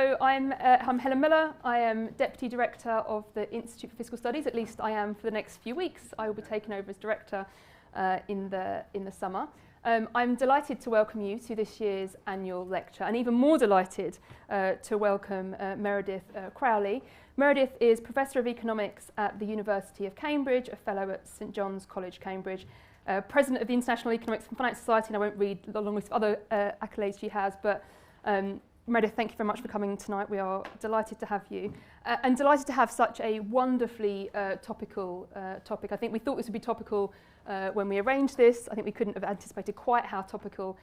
So I'm Helen Miller. I am Deputy Director of the Institute for Fiscal Studies. At least I am for the next few weeks. I will be taking over as Director in the summer. I'm delighted to welcome you to this year's annual lecture, and even more delighted to welcome Meredith Crowley. Meredith is Professor of Economics at the University of Cambridge, a Fellow at St John's College, Cambridge, President of the International Economics and Finance Society, and I won't read the long list of other accolades she has, but Meredith, thank you very much for coming tonight. We are delighted to have you, and delighted to have such a wonderfully topical topic. I think we thought this would be topical when we arranged this. I think we couldn't have anticipated quite how topical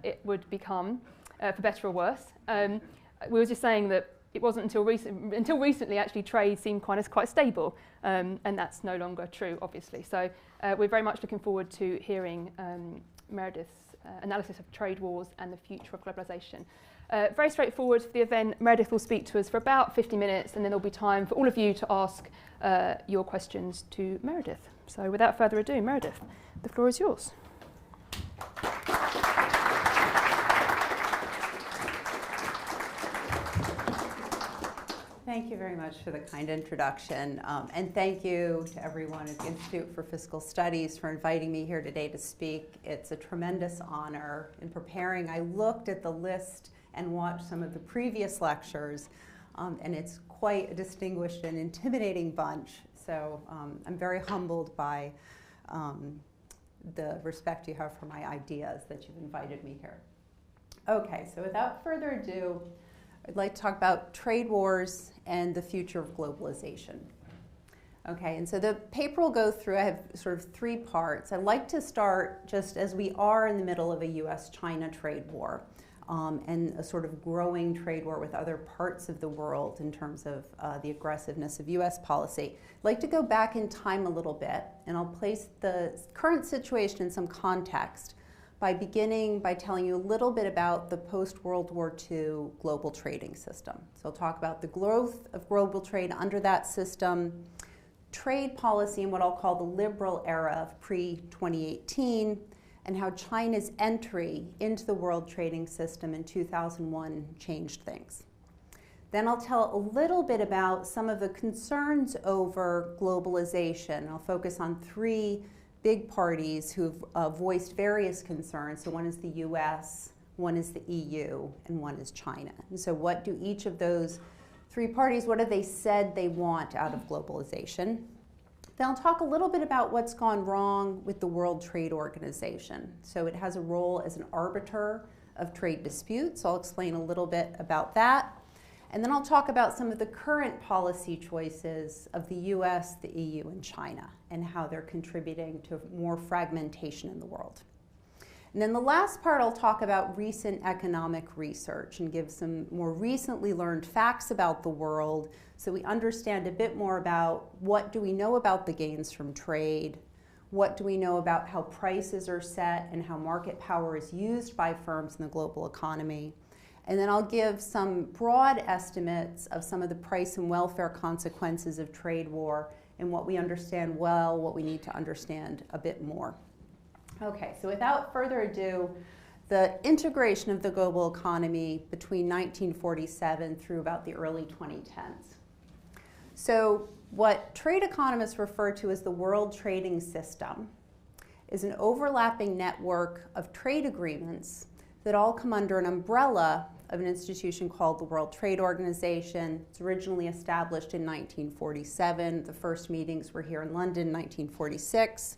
it would become, for better or worse. We were just saying that it wasn't until recently actually trade seemed quite stable, and that's no longer true, obviously. So we're very much looking forward to hearing Meredith's analysis of trade wars and the future of globalisation. Very straightforward for the event. Meredith will speak to us for about 50 minutes, and then there'll be time for all of you to ask your questions to Meredith. So without further ado, Meredith, the floor is yours. Thank you very much for the kind introduction, and thank you to everyone at the Institute for Fiscal Studies for inviting me here today to speak. It's a tremendous honor. In preparing, I looked at the list and watched some of the previous lectures, and it's quite a distinguished and intimidating bunch. So I'm very humbled by the respect you have for my ideas that you've invited me here. Okay, so without further ado, I'd like to talk about trade wars and the future of globalization. Okay, and so the paper will go through, I have sort of three parts. I'd like to start just as we are in the middle of a US-China trade war, and a sort of growing trade war with other parts of the world in terms of the aggressiveness of US policy. I'd like to go back in time a little bit, and I'll place the current situation in some context by beginning by telling you a little bit about the post-World War II global trading system. So I'll talk about the growth of global trade under that system, trade policy in what I'll call the liberal era of pre-2018, and how China's entry into the world trading system in 2001 changed things. Then I'll tell a little bit about some of the concerns over globalization. I'll focus on three big parties who've voiced various concerns. So one is the US, one is the EU, and one is China. And so what do each of those three parties, what have they said they want out of globalization? Then I'll talk a little bit about what's gone wrong with the World Trade Organization. So it has a role as an arbiter of trade disputes. So I'll explain a little bit about that. And then I'll talk about some of the current policy choices of the US, the EU, and China, and how they're contributing to more fragmentation in the world. And then the last part, I'll talk about recent economic research and give some more recently learned facts about the world so we understand a bit more about what do we know about the gains from trade, what do we know about how prices are set and how market power is used by firms in the global economy. And then I'll give some broad estimates of some of the price and welfare consequences of trade war and what we understand well, what we need to understand a bit more. Okay, so without further ado, the integration of the global economy between 1947 through about the early 2010s. So what trade economists refer to as the world trading system is an overlapping network of trade agreements that all come under an umbrella of an institution called the World Trade Organization. It's originally established in 1947. The first meetings were here in London in 1946.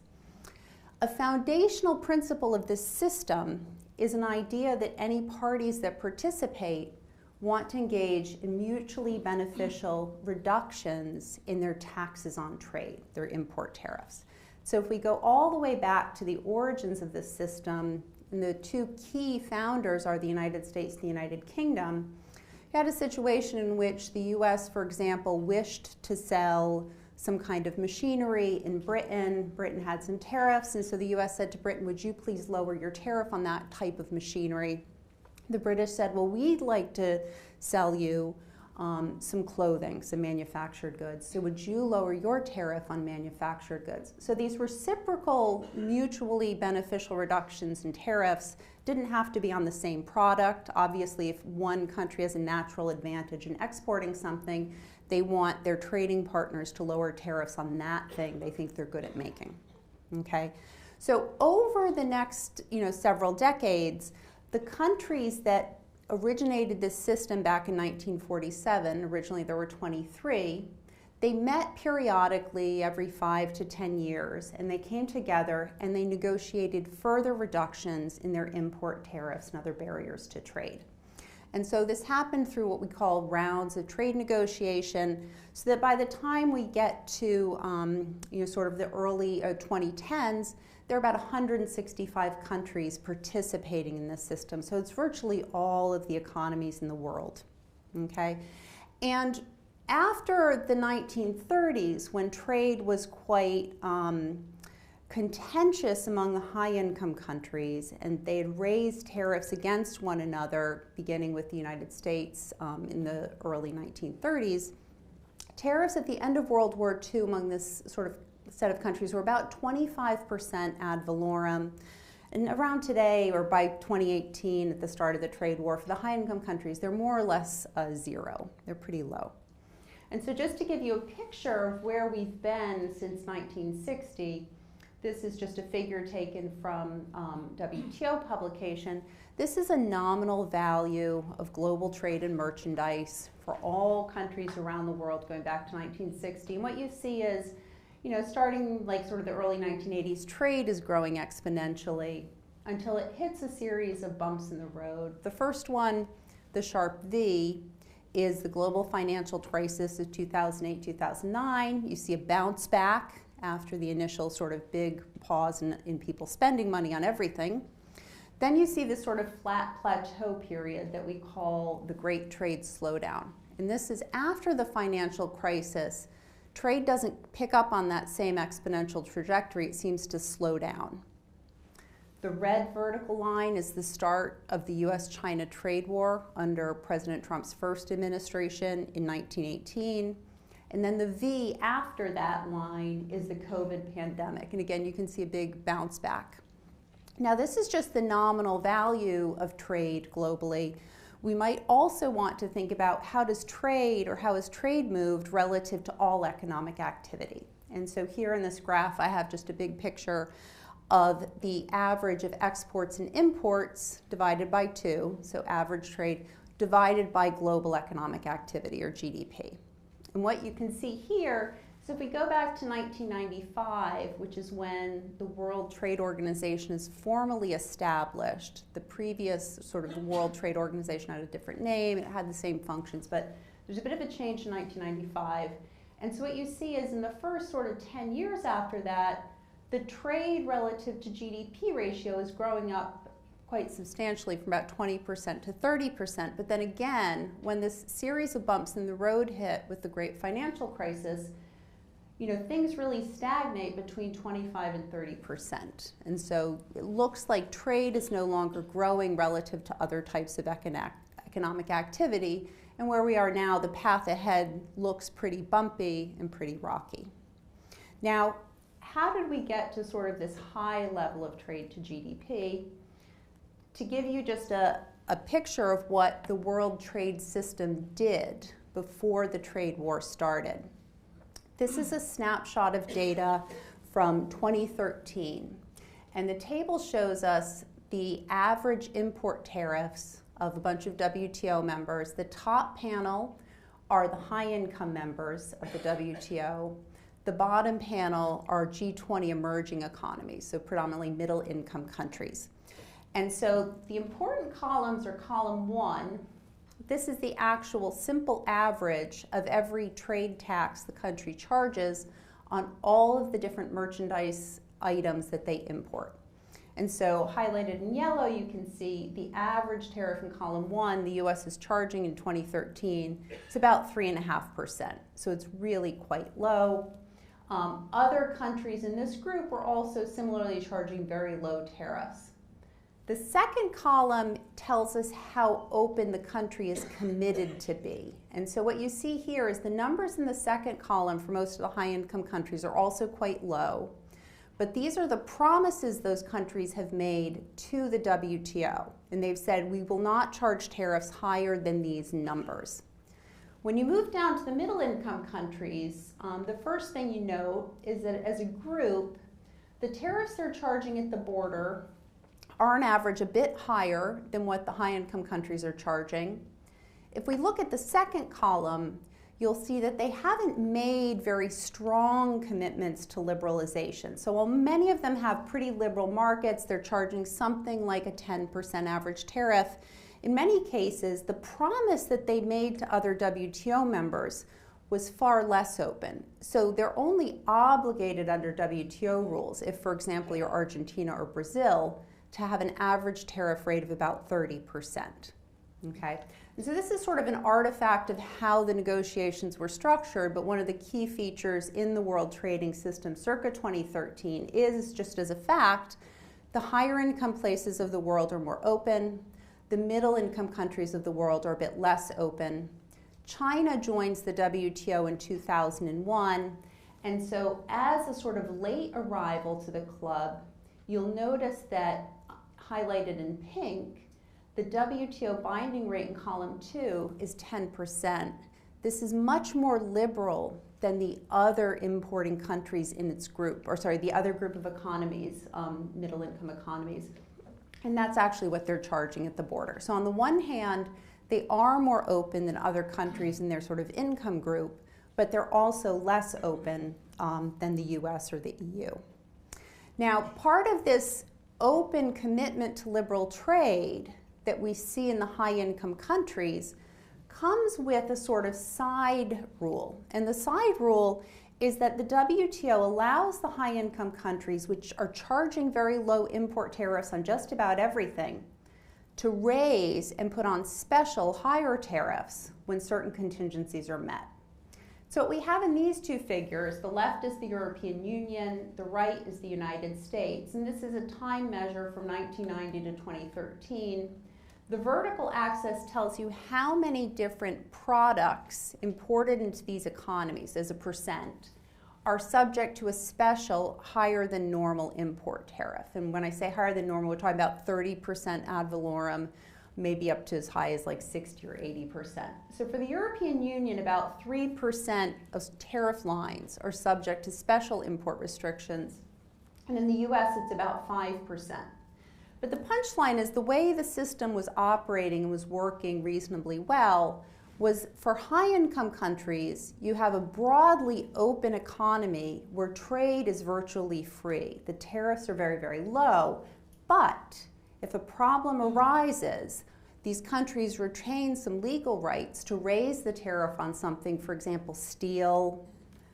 A foundational principle of this system is an idea that any parties that participate want to engage in mutually beneficial reductions in their taxes on trade, their import tariffs. So if we go all the way back to the origins of this system, and the two key founders are the United States and the United Kingdom, you had a situation in which the US, for example, wished to sell some kind of machinery in Britain. Britain had some tariffs, and so the US said to Britain, would you please lower your tariff on that type of machinery? The British said, well, we'd like to sell you some clothing, some manufactured goods. So would you lower your tariff on manufactured goods? So these reciprocal, mutually beneficial reductions in tariffs Didn't have to be on the same product. Obviously, if one country has a natural advantage in exporting something, they want their trading partners to lower tariffs on that thing they think they're good at making. Okay? So over the next several decades, the countries that originated this system back in 1947, originally there were 23, they met periodically every 5 to 10 years, and they came together and they negotiated further reductions in their import tariffs and other barriers to trade. And so this happened through what we call rounds of trade negotiation, so that by the time we get to sort of the early 2010s, there are about 165 countries participating in this system. So it's virtually all of the economies in the world. Okay? And after the 1930s, when trade was quite contentious among the high-income countries, and they had raised tariffs against one another, beginning with the United States in the early 1930s, tariffs at the end of World War II among this sort of set of countries were about 25% ad valorem. And around today, or by 2018, at the start of the trade war, for the high-income countries, they're more or less zero. They're pretty low. And so just to give you a picture of where we've been since 1960, this is just a figure taken from WTO publication. This is a nominal value of global trade and merchandise for all countries around the world going back to 1960. And what you see is, starting like sort of the early 1980s, trade is growing exponentially until it hits a series of bumps in the road. The first one, the sharp V, is the global financial crisis of 2008-2009. You see a bounce back after the initial sort of big pause in people spending money on everything. Then you see this sort of flat plateau period that we call the Great Trade Slowdown. And this is after the financial crisis. Trade doesn't pick up on that same exponential trajectory. It seems to slow down. The red vertical line is the start of the US-China trade war under President Trump's first administration in 1918. And then the V after that line is the COVID pandemic. And again, you can see a big bounce back. Now, this is just the nominal value of trade globally. We might also want to think about how has trade moved relative to all economic activity. And so here in this graph, I have just a big picture of the average of exports and imports divided by 2, so average trade, divided by global economic activity, or GDP. And what you can see here, so if we go back to 1995, which is when the World Trade Organization is formally established, the previous sort of World Trade Organization had a different name, it had the same functions, but there's a bit of a change in 1995. And so what you see is in the first sort of 10 years after that, the trade relative to GDP ratio is growing up quite substantially from about 20% to 30%. But then again, when this series of bumps in the road hit with the great financial crisis, things really stagnate between 25 and 30%. And so it looks like trade is no longer growing relative to other types of economic activity. And where we are now, the path ahead looks pretty bumpy and pretty rocky. Now, how did we get to sort of this high level of trade to GDP? To give you just a picture of what the world trade system did before the trade war started. This is a snapshot of data from 2013. And the table shows us the average import tariffs of a bunch of WTO members. The top panel are the high-income members of the WTO. The bottom panel are G20 emerging economies, so predominantly middle-income countries. And so the important columns are column 1. This is the actual simple average of every trade tax the country charges on all of the different merchandise items that they import. And so highlighted in yellow, you can see the average tariff in column 1 the US is charging in 2013. It's about 3.5%. So it's really quite low. Other countries in this group were also similarly charging very low tariffs. The second column tells us how open the country is committed to be. And so what you see here is the numbers in the second column for most of the high-income countries are also quite low. But these are the promises those countries have made to the WTO. And they've said, we will not charge tariffs higher than these numbers. When you move down to the middle income countries, the first thing you note is that as a group, the tariffs they're charging at the border are on average a bit higher than what the high income countries are charging. If we look at the second column, you'll see that they haven't made very strong commitments to liberalization. So while many of them have pretty liberal markets, they're charging something like a 10% average tariff. In many cases, the promise that they made to other WTO members was far less open. So they're only obligated under WTO rules, if, for example, you're Argentina or Brazil, to have an average tariff rate of about 30%. Okay? And so this is sort of an artifact of how the negotiations were structured, but one of the key features in the world trading system circa 2013 is, just as a fact, the higher income places of the world are more open, the middle income countries of the world are a bit less open. China joins the WTO in 2001, and so as a sort of late arrival to the club, you'll notice that highlighted in pink, the WTO binding rate in column 2 is 10%. This is much more liberal than the other importing countries in its group, or sorry, the other group of economies, middle income economies. And that's actually what they're charging at the border. So on the one hand, they are more open than other countries in their sort of income group, but they're also less open than the US or the EU. Now, part of this open commitment to liberal trade that we see in the high-income countries comes with a sort of side rule. And the side rule is that the WTO allows the high-income countries, which are charging very low import tariffs on just about everything, to raise and put on special higher tariffs when certain contingencies are met. So what we have in these two figures, the left is the European Union, the right is the United States, and this is a time measure from 1990 to 2013. The vertical axis tells you how many different products imported into these economies as a percent are subject to a special higher than normal import tariff. And when I say higher than normal, we're talking about 30% ad valorem, maybe up to as high as like 60 or 80%. So for the European Union, about 3% of tariff lines are subject to special import restrictions. And in the US, it's about 5%. But the punchline is the way the system was operating and was working reasonably well was for high-income countries, you have a broadly open economy where trade is virtually free. The tariffs are very, very low, but if a problem arises, these countries retain some legal rights to raise the tariff on something, for example, steel,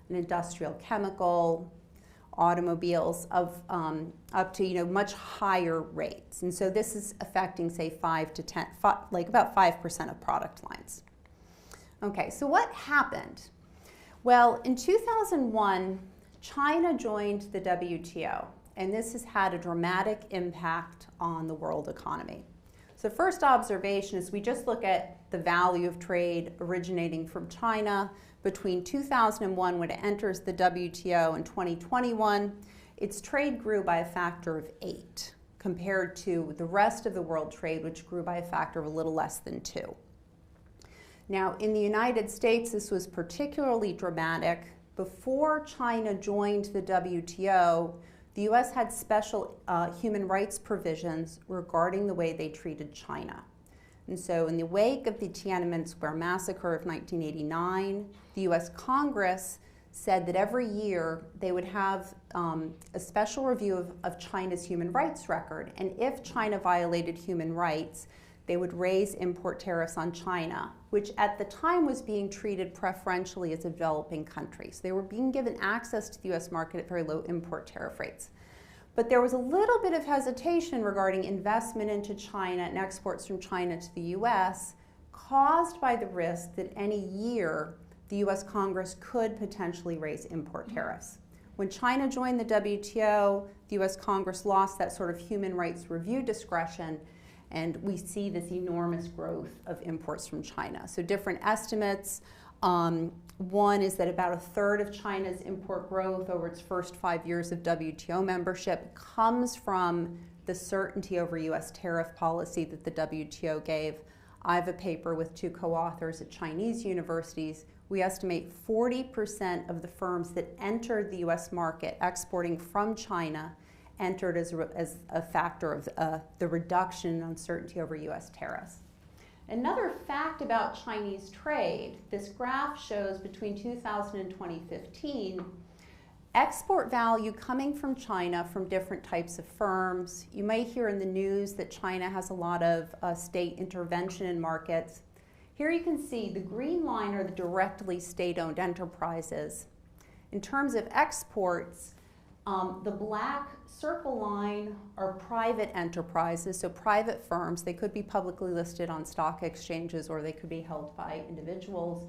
an industrial chemical, automobiles of up to much higher rates. And so this is affecting, say, 5 to 10, like about 5% of product lines. Okay, so what happened? Well, in 2001, China joined the WTO, and this has had a dramatic impact on the world economy. So first observation is we just look at the value of trade originating from China. Between 2001, when it enters the WTO, and 2021, its trade grew by a factor of 8 compared to the rest of the world trade, which grew by a factor of a little less than 2. Now, in the United States, this was particularly dramatic. Before China joined the WTO, the US had special human rights provisions regarding the way they treated China. And so in the wake of the Tiananmen Square massacre of 1989, the US Congress said that every year they would have a special review of China's human rights record. And if China violated human rights, they would raise import tariffs on China, which at the time was being treated preferentially as a developing country. So they were being given access to the US market at very low import tariff rates. But there was a little bit of hesitation regarding investment into China and exports from China to the US, caused by the risk that any year the US Congress could potentially raise import tariffs. When China joined the WTO, the US Congress lost that sort of human rights review discretion, and we see this enormous growth of imports from China. So different estimates One is that about a third of China's import growth over its first 5 years of WTO membership comes from the certainty over U.S. tariff policy that the WTO gave. I have a paper with 2 co-authors at Chinese universities. We estimate 40% of the firms that entered the U.S. market exporting from China entered as a factor of the reduction in uncertainty over U.S. tariffs. Another fact about Chinese trade, this graph shows between 2000 and 2015, export value coming from China from different types of firms. You may hear in the news that China has a lot of state intervention in markets. Here you can see the green line are the directly state-owned enterprises. In terms of exports, the black circle line are private enterprises, so private firms. They could be publicly listed on stock exchanges or they could be held by individuals.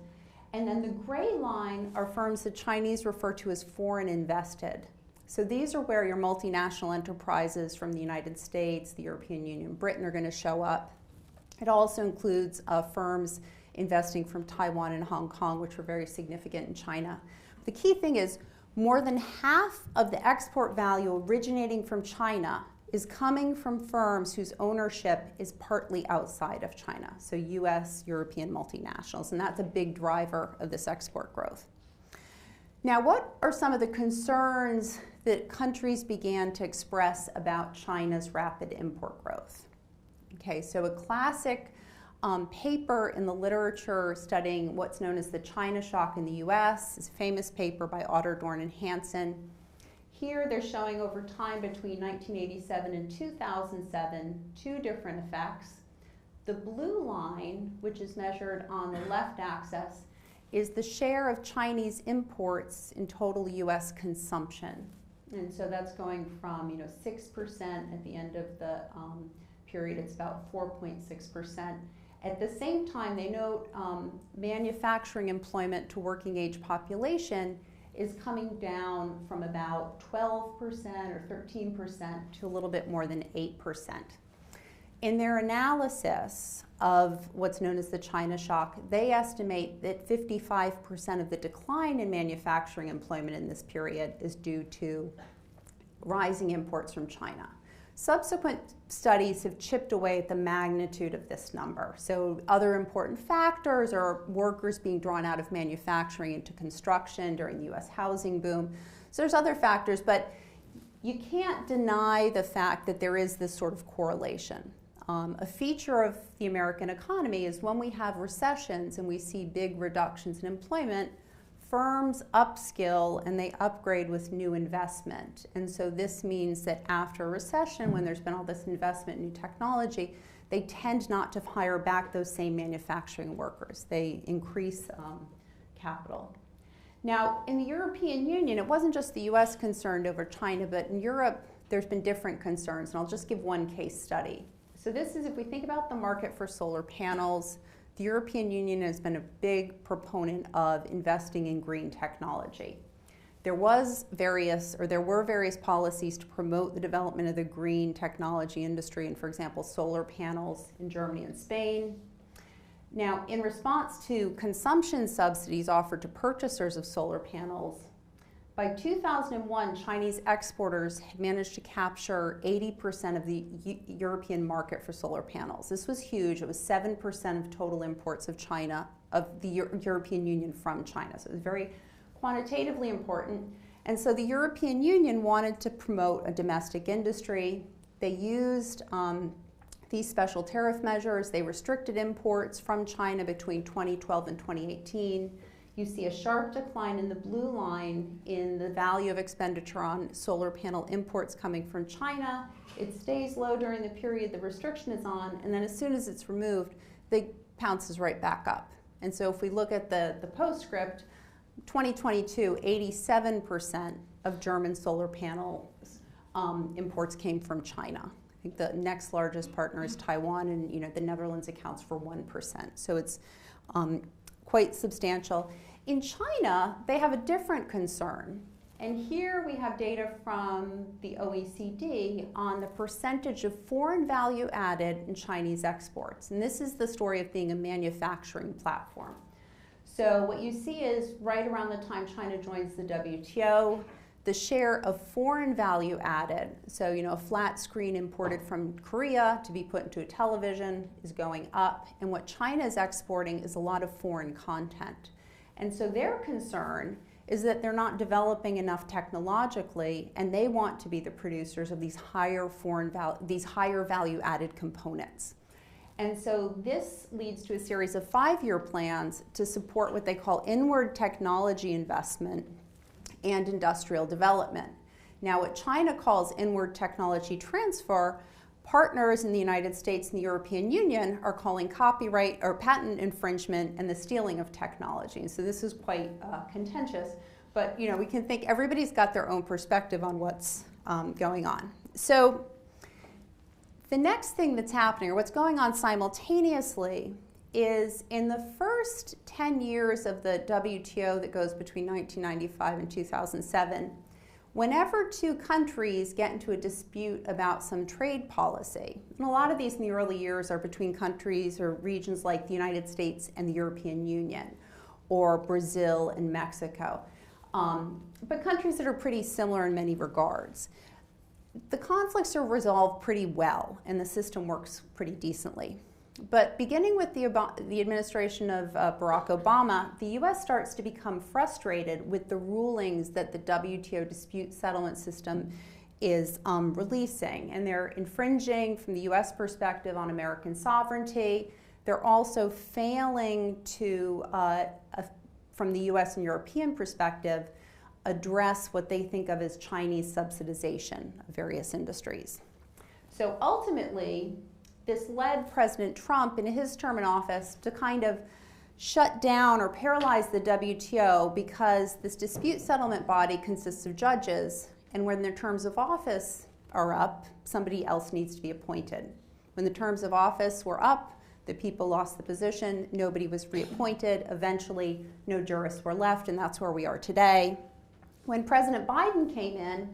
And then the gray line are firms that Chinese refer to as foreign invested. So these are where your multinational enterprises from the United States, the European Union, Britain are going to show up. It also includes firms investing from Taiwan and Hong Kong, which were very significant in China. The key thing is more than half of the export value originating from China is coming from firms whose ownership is partly outside of China, so US, European multinationals, and that's a big driver of this export growth. Now, what are some of the concerns that countries began to express about China's rapid import growth? Okay, so a classic paper in the literature studying what's known as the China shock in the US is a famous paper by Otterdorn and Hansen. Here they're showing over time between 1987 and 2007 two different effects. The blue line, which is measured on the left axis, is the share of Chinese imports in total US consumption. And so that's going from 6% at the end of the period, it's about 4.6%. At the same time, they note manufacturing employment to working age population is coming down from about 12% or 13% to a little bit more than 8%. In their analysis of what's known as the China shock, they estimate that 55% of the decline in manufacturing employment in this period is due to rising imports from China. Subsequent studies have chipped away at the magnitude of this number. So other important factors are workers being drawn out of manufacturing into construction during the US housing boom. So there's other factors, but you can't deny the fact that there is this sort of correlation. A feature of the American economy is when we have recessions and we see big reductions in employment, firms upskill and they upgrade with new investment. And so this means that after a recession, when there's been all this investment in new technology, they tend not to hire back those same manufacturing workers. They increase capital. Now, in the European Union, it wasn't just the US concerned over China, but in Europe, there's been different concerns. And I'll just give one case study. So this is if we think about the market for solar panels. The European Union has been a big proponent of investing in green technology. There were various policies to promote the development of the green technology industry, and for example, solar panels in Germany and Spain. Now, in response to consumption subsidies offered to purchasers of solar panels, by 2001, Chinese exporters had managed to capture 80% of the European market for solar panels. This was huge. It was 7% of total imports of China, of the European Union from China. So it was very quantitatively important. And so the European Union wanted to promote a domestic industry. They used these special tariff measures. They restricted imports from China between 2012 and 2018. You see a sharp decline in the blue line in the value of expenditure on solar panel imports coming from China. It stays low during the period the restriction is on, and then as soon as it's removed, it pounces right back up. And so if we look at the postscript, 2022, 87% of German solar panel imports came from China. I think the next largest partner is Taiwan, and the Netherlands accounts for 1%. So it's quite substantial. In China, they have a different concern. And here we have data from the OECD on the percentage of foreign value added in Chinese exports. And this is the story of being a manufacturing platform. So what you see is right around the time China joins the WTO, the share of foreign value added, so a flat screen imported from Korea to be put into a television is going up, and what China is exporting is a lot of foreign content. And so their concern is that they're not developing enough technologically, and they want to be the producers of these higher value added components. And so this leads to a series of 5-year plans to support what they call inward technology investment and industrial development. Now, what China calls inward technology transfer, partners in the United States and the European Union are calling copyright or patent infringement and the stealing of technology. And so this is quite contentious, but we can think everybody's got their own perspective on what's going on. So the next thing that's happening, or what's going on simultaneously, is in the first 10 years of the WTO that goes between 1995 and 2007, whenever two countries get into a dispute about some trade policy, and a lot of these in the early years are between countries or regions like the United States and the European Union, or Brazil and Mexico, but countries that are pretty similar in many regards. The conflicts are resolved pretty well, and the system works pretty decently. But beginning with the administration of Barack Obama, the U.S. starts to become frustrated with the rulings that the WTO dispute settlement system is releasing. And they're infringing, from the U.S. perspective, on American sovereignty. They're also failing to, from the U.S. and European perspective, address what they think of as Chinese subsidization of various industries. So ultimately, this led President Trump in his term in office to kind of shut down or paralyze the WTO, because this dispute settlement body consists of judges, and when their terms of office are up, somebody else needs to be appointed. When the terms of office were up, the people lost the position, nobody was reappointed, eventually no jurists were left, and that's where we are today. When President Biden came in,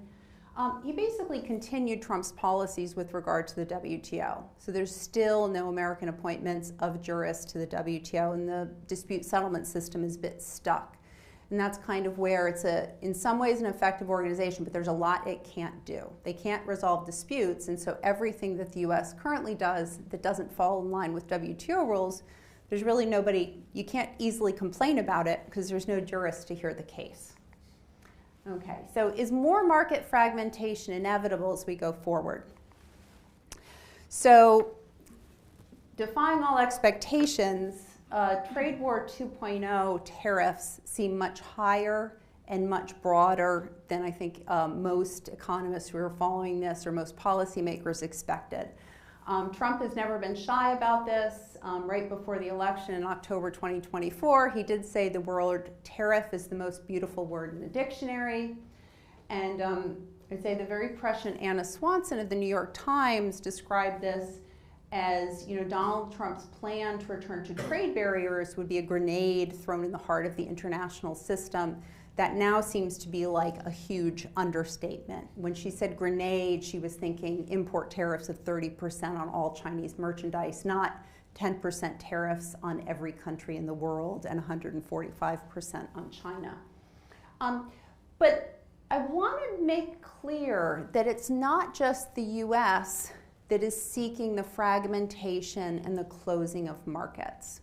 he basically continued Trump's policies with regard to the WTO. So there's still no American appointments of jurists to the WTO, and the dispute settlement system is a bit stuck. And that's kind of where it's in some ways an effective organization, but there's a lot it can't do. They can't resolve disputes, and so everything that the US currently does that doesn't fall in line with WTO rules, there's really nobody, you can't easily complain about it because there's no jurist to hear the case. Okay, so is more market fragmentation inevitable as we go forward? So, defying all expectations, Trade War 2.0 tariffs seem much higher and much broader than I think most economists who are following this or most policymakers expected. Trump has never been shy about this. Right before the election in October 2024, he did say the word tariff is the most beautiful word in the dictionary. And I'd say the very prescient Anna Swanson of the New York Times described this as, Donald Trump's plan to return to trade barriers would be a grenade thrown in the heart of the international system. That now seems to be like a huge understatement. When she said grenade, she was thinking import tariffs of 30% on all Chinese merchandise, not 10% tariffs on every country in the world and 145% on China. But I want to make clear that it's not just the US that is seeking the fragmentation and the closing of markets,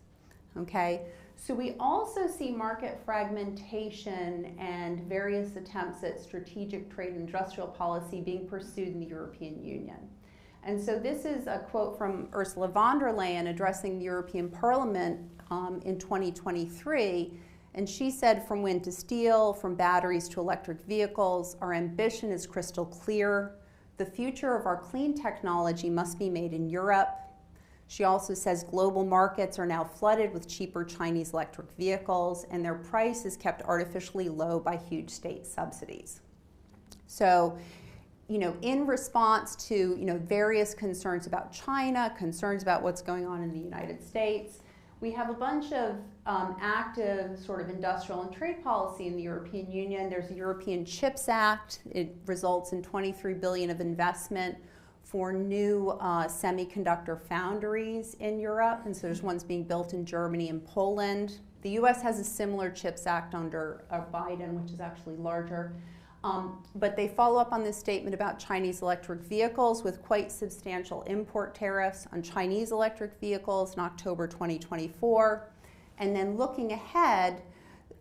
okay? So we also see market fragmentation and various attempts at strategic trade and industrial policy being pursued in the European Union. And so this is a quote from Ursula von der Leyen addressing the European Parliament in 2023. And she said, from wind to steel, from batteries to electric vehicles, our ambition is crystal clear. The future of our clean technology must be made in Europe. She also says global markets are now flooded with cheaper Chinese electric vehicles, and their price is kept artificially low by huge state subsidies. So, in response to, various concerns about China, concerns about what's going on in the United States, we have a bunch of active sort of industrial and trade policy in the European Union. There's a European Chips Act. It results in $23 billion of investment for new semiconductor foundries in Europe. And so there's ones being built in Germany and Poland. The US has a similar CHIPS Act under Biden, which is actually larger. But they follow up on this statement about Chinese electric vehicles with quite substantial import tariffs on Chinese electric vehicles in October 2024. And then looking ahead,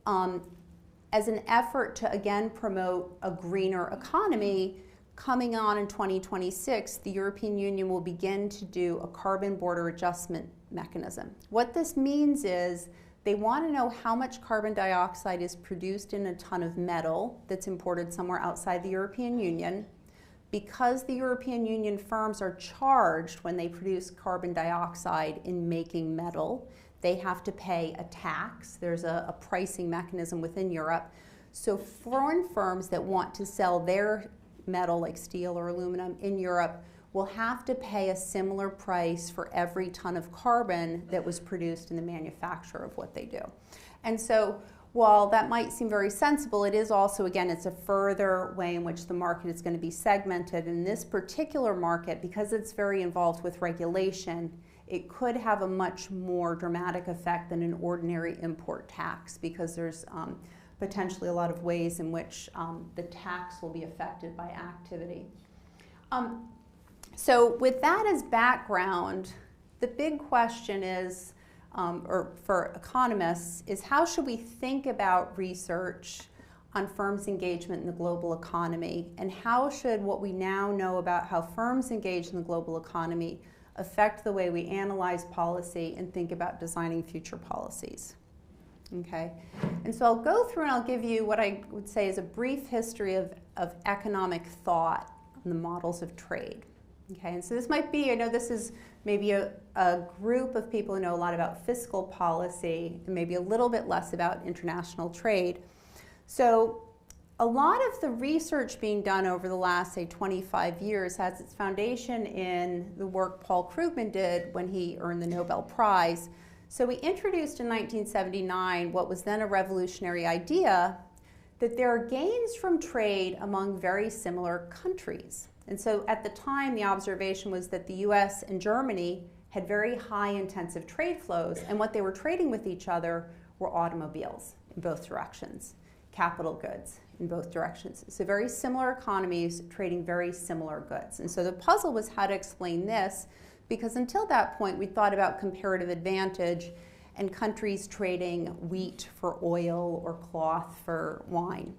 as an effort to again promote a greener economy, coming on in 2026, the European Union will begin to do a carbon border adjustment mechanism. What this means is they want to know how much carbon dioxide is produced in a ton of metal that's imported somewhere outside the European Union. Because the European Union firms are charged when they produce carbon dioxide in making metal, they have to pay a tax. There's a pricing mechanism within Europe. So foreign firms that want to sell their metal, like steel or aluminum, in Europe will have to pay a similar price for every ton of carbon that was produced in the manufacture of what they do. And so while that might seem very sensible, it is also, again, it's a further way in which the market is going to be segmented. In this particular market, because it's very involved with regulation, it could have a much more dramatic effect than an ordinary import tax, because there's potentially a lot of ways in which the tax will be affected by activity. So with that as background, the big question is, or for economists, is how should we think about research on firms' engagement in the global economy, and how should what we now know about how firms engage in the global economy affect the way we analyze policy and think about designing future policies? Okay, and so I'll go through and I'll give you what I would say is a brief history of economic thought on the models of trade. Okay, and so this might be, I know this is maybe a group of people who know a lot about fiscal policy and maybe a little bit less about international trade. So a lot of the research being done over the last, say, 25 years has its foundation in the work Paul Krugman did when he earned the Nobel Prize. So we introduced in 1979 what was then a revolutionary idea that there are gains from trade among very similar countries. And so at the time, the observation was that the US and Germany had very high intensive trade flows, and what they were trading with each other were automobiles in both directions, capital goods in both directions. So very similar economies trading very similar goods. And so the puzzle was how to explain this, because until that point, we thought about comparative advantage and countries trading wheat for oil or cloth for wine.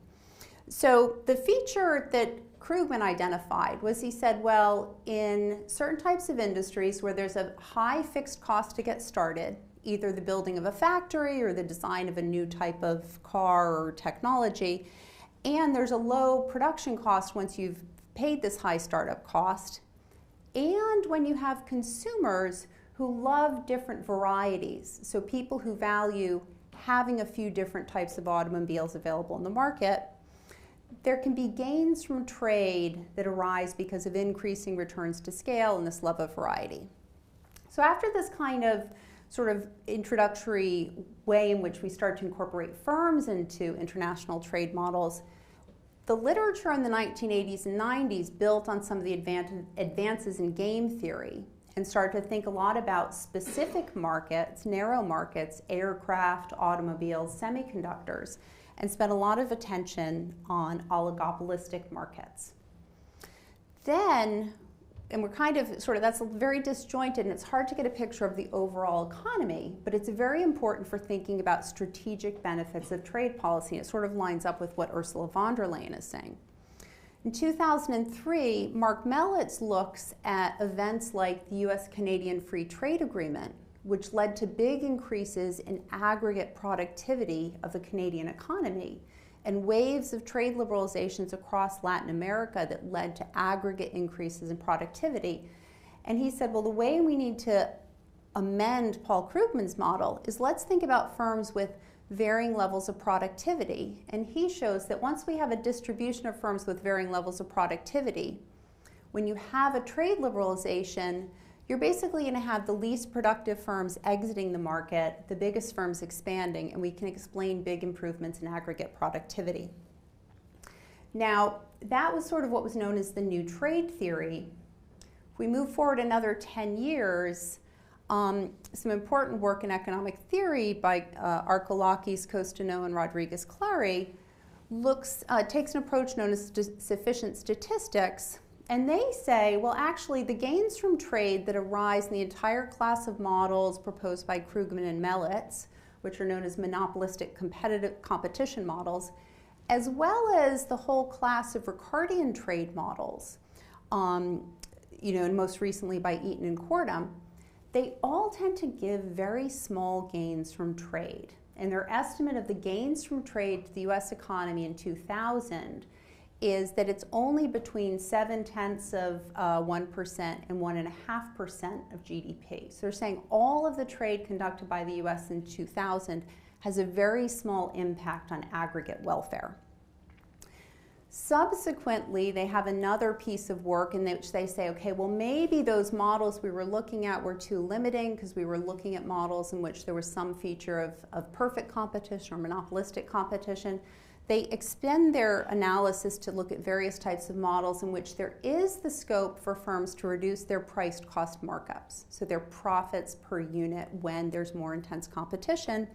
So the feature that Krugman identified was, he said, well, in certain types of industries where there's a high fixed cost to get started, either the building of a factory or the design of a new type of car or technology, and there's a low production cost once you've paid this high startup cost, and when you have consumers who love different varieties, so people who value having a few different types of automobiles available in the market, there can be gains from trade that arise because of increasing returns to scale and this love of variety. So after this kind of sort of introductory way in which we start to incorporate firms into international trade models, the literature in the 1980s and 90s built on some of the advances in game theory and started to think a lot about specific markets, narrow markets, aircraft, automobiles, semiconductors, and spent a lot of attention on oligopolistic markets. Then, and we're kind of sort of, that's very disjointed and it's hard to get a picture of the overall economy, but it's very important for thinking about strategic benefits of trade policy. It sort of lines up with what Ursula von der Leyen is saying. In 2003, Mark Mellitz looks at events like the US-Canadian Free Trade Agreement, which led to big increases in aggregate productivity of the Canadian economy and waves of trade liberalizations across Latin America that led to aggregate increases in productivity. And he said, well, the way we need to amend Paul Krugman's model is let's think about firms with varying levels of productivity. And he shows that once we have a distribution of firms with varying levels of productivity, when you have a trade liberalization, you're basically going to have the least productive firms exiting the market, the biggest firms expanding, and we can explain big improvements in aggregate productivity. Now, that was sort of what was known as the new trade theory. If we move forward another 10 years, some important work in economic theory by Arkolakis, Costaneau, and Rodriguez-Clary takes an approach known as sufficient statistics, and they say, well, actually, the gains from trade that arise in the entire class of models proposed by Krugman and Melitz, which are known as monopolistic competition models, as well as the whole class of Ricardian trade models, and most recently by Eaton and Cordham, they all tend to give very small gains from trade. And their estimate of the gains from trade to the US economy in 2000 is that it's only between 0.7% and 1.5% of GDP. So they're saying all of the trade conducted by the US in 2000 has a very small impact on aggregate welfare. Subsequently, they have another piece of work in which they say, okay, well, maybe those models we were looking at were too limiting because we were looking at models in which there was some feature of perfect competition or monopolistic competition. They extend their analysis to look at various types of models in which there is the scope for firms to reduce their price cost markups, so their profits per unit when there's more intense competition.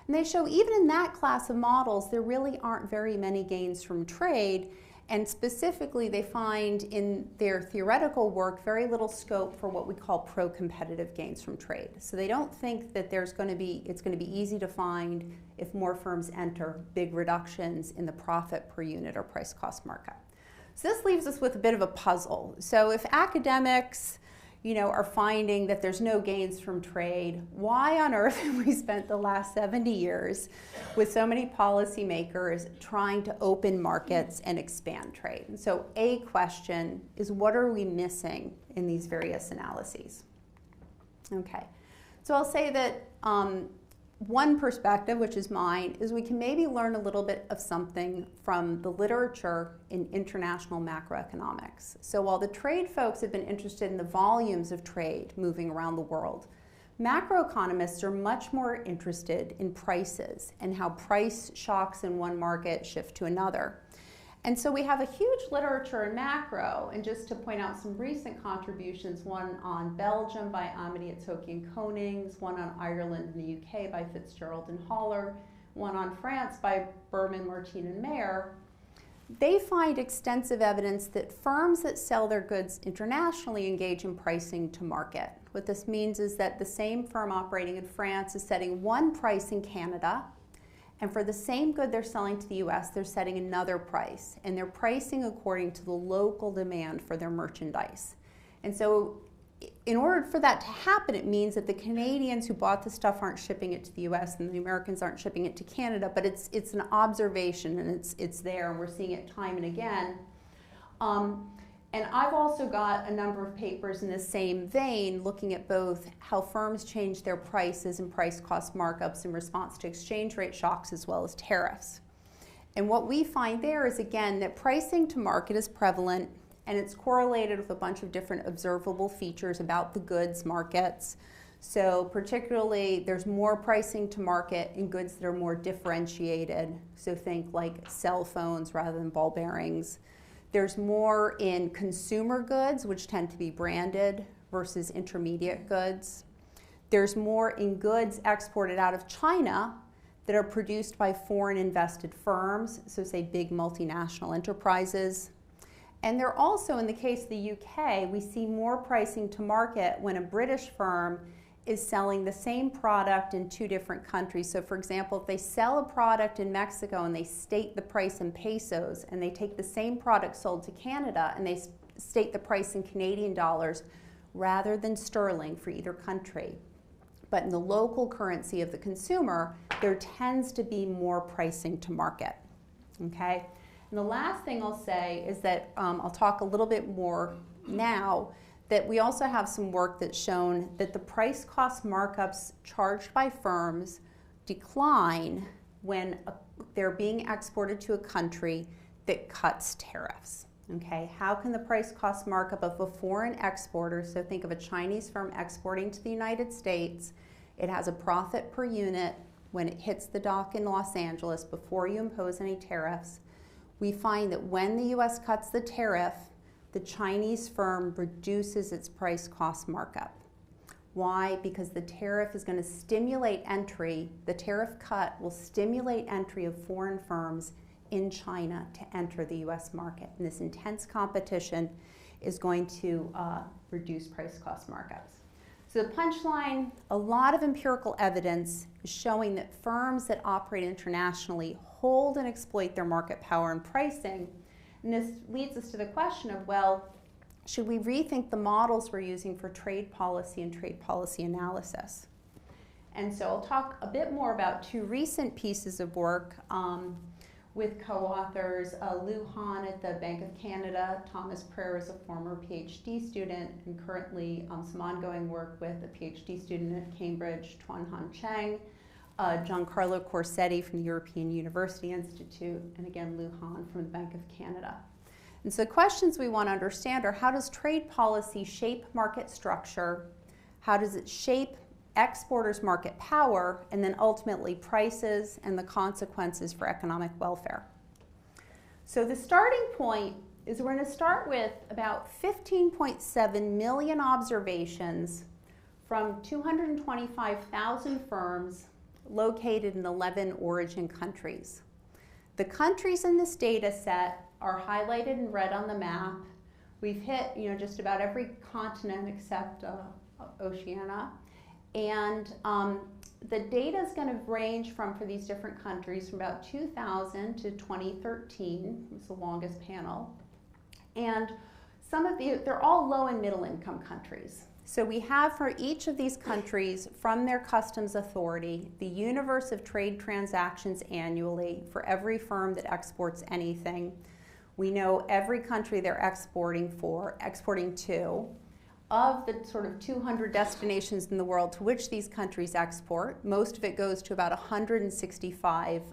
And they show even in that class of models, there really aren't very many gains from trade. And specifically, they find in their theoretical work very little scope for what we call pro-competitive gains from trade. So they don't think that it's going to be easy to find, if more firms enter, big reductions in the profit per unit or price cost markup. So this leaves us with a bit of a puzzle. So if academics are finding that there's no gains from trade, why on earth have we spent the last 70 years with so many policymakers trying to open markets and expand trade? And so a question is, what are we missing in these various analyses? Okay, so I'll say that one perspective, which is mine, is we can maybe learn a little bit of something from the literature in international macroeconomics. So while the trade folks have been interested in the volumes of trade moving around the world, macroeconomists are much more interested in prices and how price shocks in one market shift to another. And so we have a huge literature in macro, and just to point out some recent contributions, one on Belgium by Amity Attoki and Konings, one on Ireland and the UK by Fitzgerald and Haller, one on France by Berman, Martin, and Mayer. They find extensive evidence that firms that sell their goods internationally engage in pricing to market. What this means is that the same firm operating in France is setting one price in Canada, and for the same good they're selling to the US, they're setting another price. And they're pricing according to the local demand for their merchandise. And so in order for that to happen, it means that the Canadians who bought the stuff aren't shipping it to the US and the Americans aren't shipping it to Canada, but it's an observation, and it's there, and we're seeing it time and again. And I've also got a number of papers in the same vein looking at both how firms change their prices and price cost markups in response to exchange rate shocks as well as tariffs. And what we find there is, again, that pricing to market is prevalent, and it's correlated with a bunch of different observable features about the goods markets. So particularly, there's more pricing to market in goods that are more differentiated. So think like cell phones rather than ball bearings. There's more in consumer goods, which tend to be branded, versus intermediate goods. There's more in goods exported out of China that are produced by foreign invested firms, so say big multinational enterprises. And they're also, in the case of the UK, we see more pricing to market when a British firm is selling the same product in two different countries. So for example, if they sell a product in Mexico and they state the price in pesos, and they take the same product sold to Canada and they state the price in Canadian dollars rather than sterling for either country, but in the local currency of the consumer, there tends to be more pricing to market, okay? And the last thing I'll say is that I'll talk a little bit more now, that we also have some work that's shown that the price cost markups charged by firms decline when they're being exported to a country that cuts tariffs. Okay, how can the price cost markup of a foreign exporter, so think of a Chinese firm exporting to the United States, it has a profit per unit when it hits the dock in Los Angeles before you impose any tariffs. We find that when the US cuts the tariff, the Chinese firm reduces its price cost markup. Why? Because the tariff is going to stimulate entry. The tariff cut will stimulate entry of foreign firms in China to enter the US market. And this intense competition is going to reduce price-cost markups. So the punchline, a lot of empirical evidence is showing that firms that operate internationally hold and exploit their market power and pricing. And this leads us to the question of, well, should we rethink the models we're using for trade policy and trade policy analysis? And so I'll talk a bit more about two recent pieces of work with co-authors, Lou Han at the Bank of Canada, Thomas Prayer is a former PhD student, and currently some ongoing work with a PhD student at Cambridge, Tuan Han Cheng, Giancarlo Corsetti from the European University Institute, and again Lou Han from the Bank of Canada. And so the questions we want to understand are, how does trade policy shape market structure? How does it shape exporters' market power, and then ultimately prices and the consequences for economic welfare? So the starting point is we're going to start with about 15.7 million observations from 225,000 firms located in 11 origin countries. The countries in this data set are highlighted in red on the map. We've hit just about every continent except Oceania. And the data is going to range from, for these different countries, from about 2000 to 2013. It's the longest panel. And they're all low and middle income countries. So we have for each of these countries, from their customs authority, the universe of trade transactions annually for every firm that exports anything. We know every country they're exporting to. Of the sort of 200 destinations in the world to which these countries export, most of it goes to about 165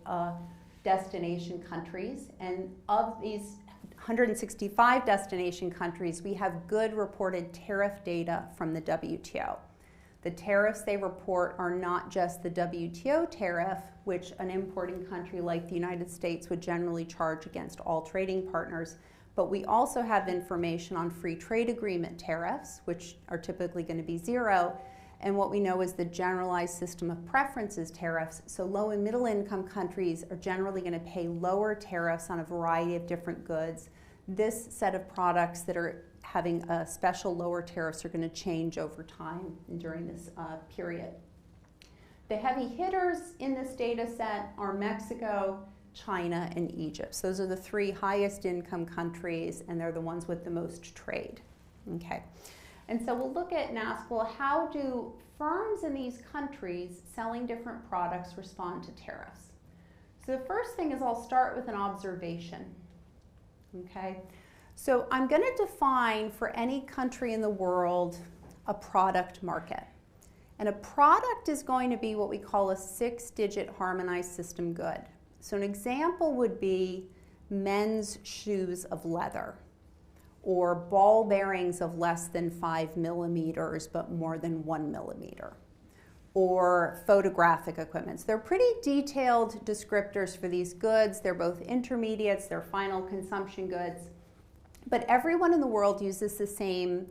destination countries. And of these 165 destination countries, we have good reported tariff data from the WTO. The tariffs they report are not just the WTO tariff, which an importing country like the United States would generally charge against all trading partners, but we also have information on free trade agreement tariffs, which are typically going to be zero, and what we know is the generalized system of preferences tariffs. So low and middle income countries are generally going to pay lower tariffs on a variety of different goods. This set of products that are having a special lower tariffs are going to change over time during this period. The heavy hitters in this data set are Mexico, China, and Egypt. So those are the three highest income countries, and they're the ones with the most trade. Okay. And so we'll look at and ask, well, how do firms in these countries selling different products respond to tariffs? So the first thing is I'll start with an observation. Okay. So I'm going to define for any country in the world a product market. And a product is going to be what we call a 6-digit harmonized system good. So an example would be men's shoes of leather, or ball bearings of less than 5 millimeters but more than 1 millimeter, or photographic equipment. So they're pretty detailed descriptors for these goods. They're both intermediates, they're final consumption goods. But everyone in the world uses the same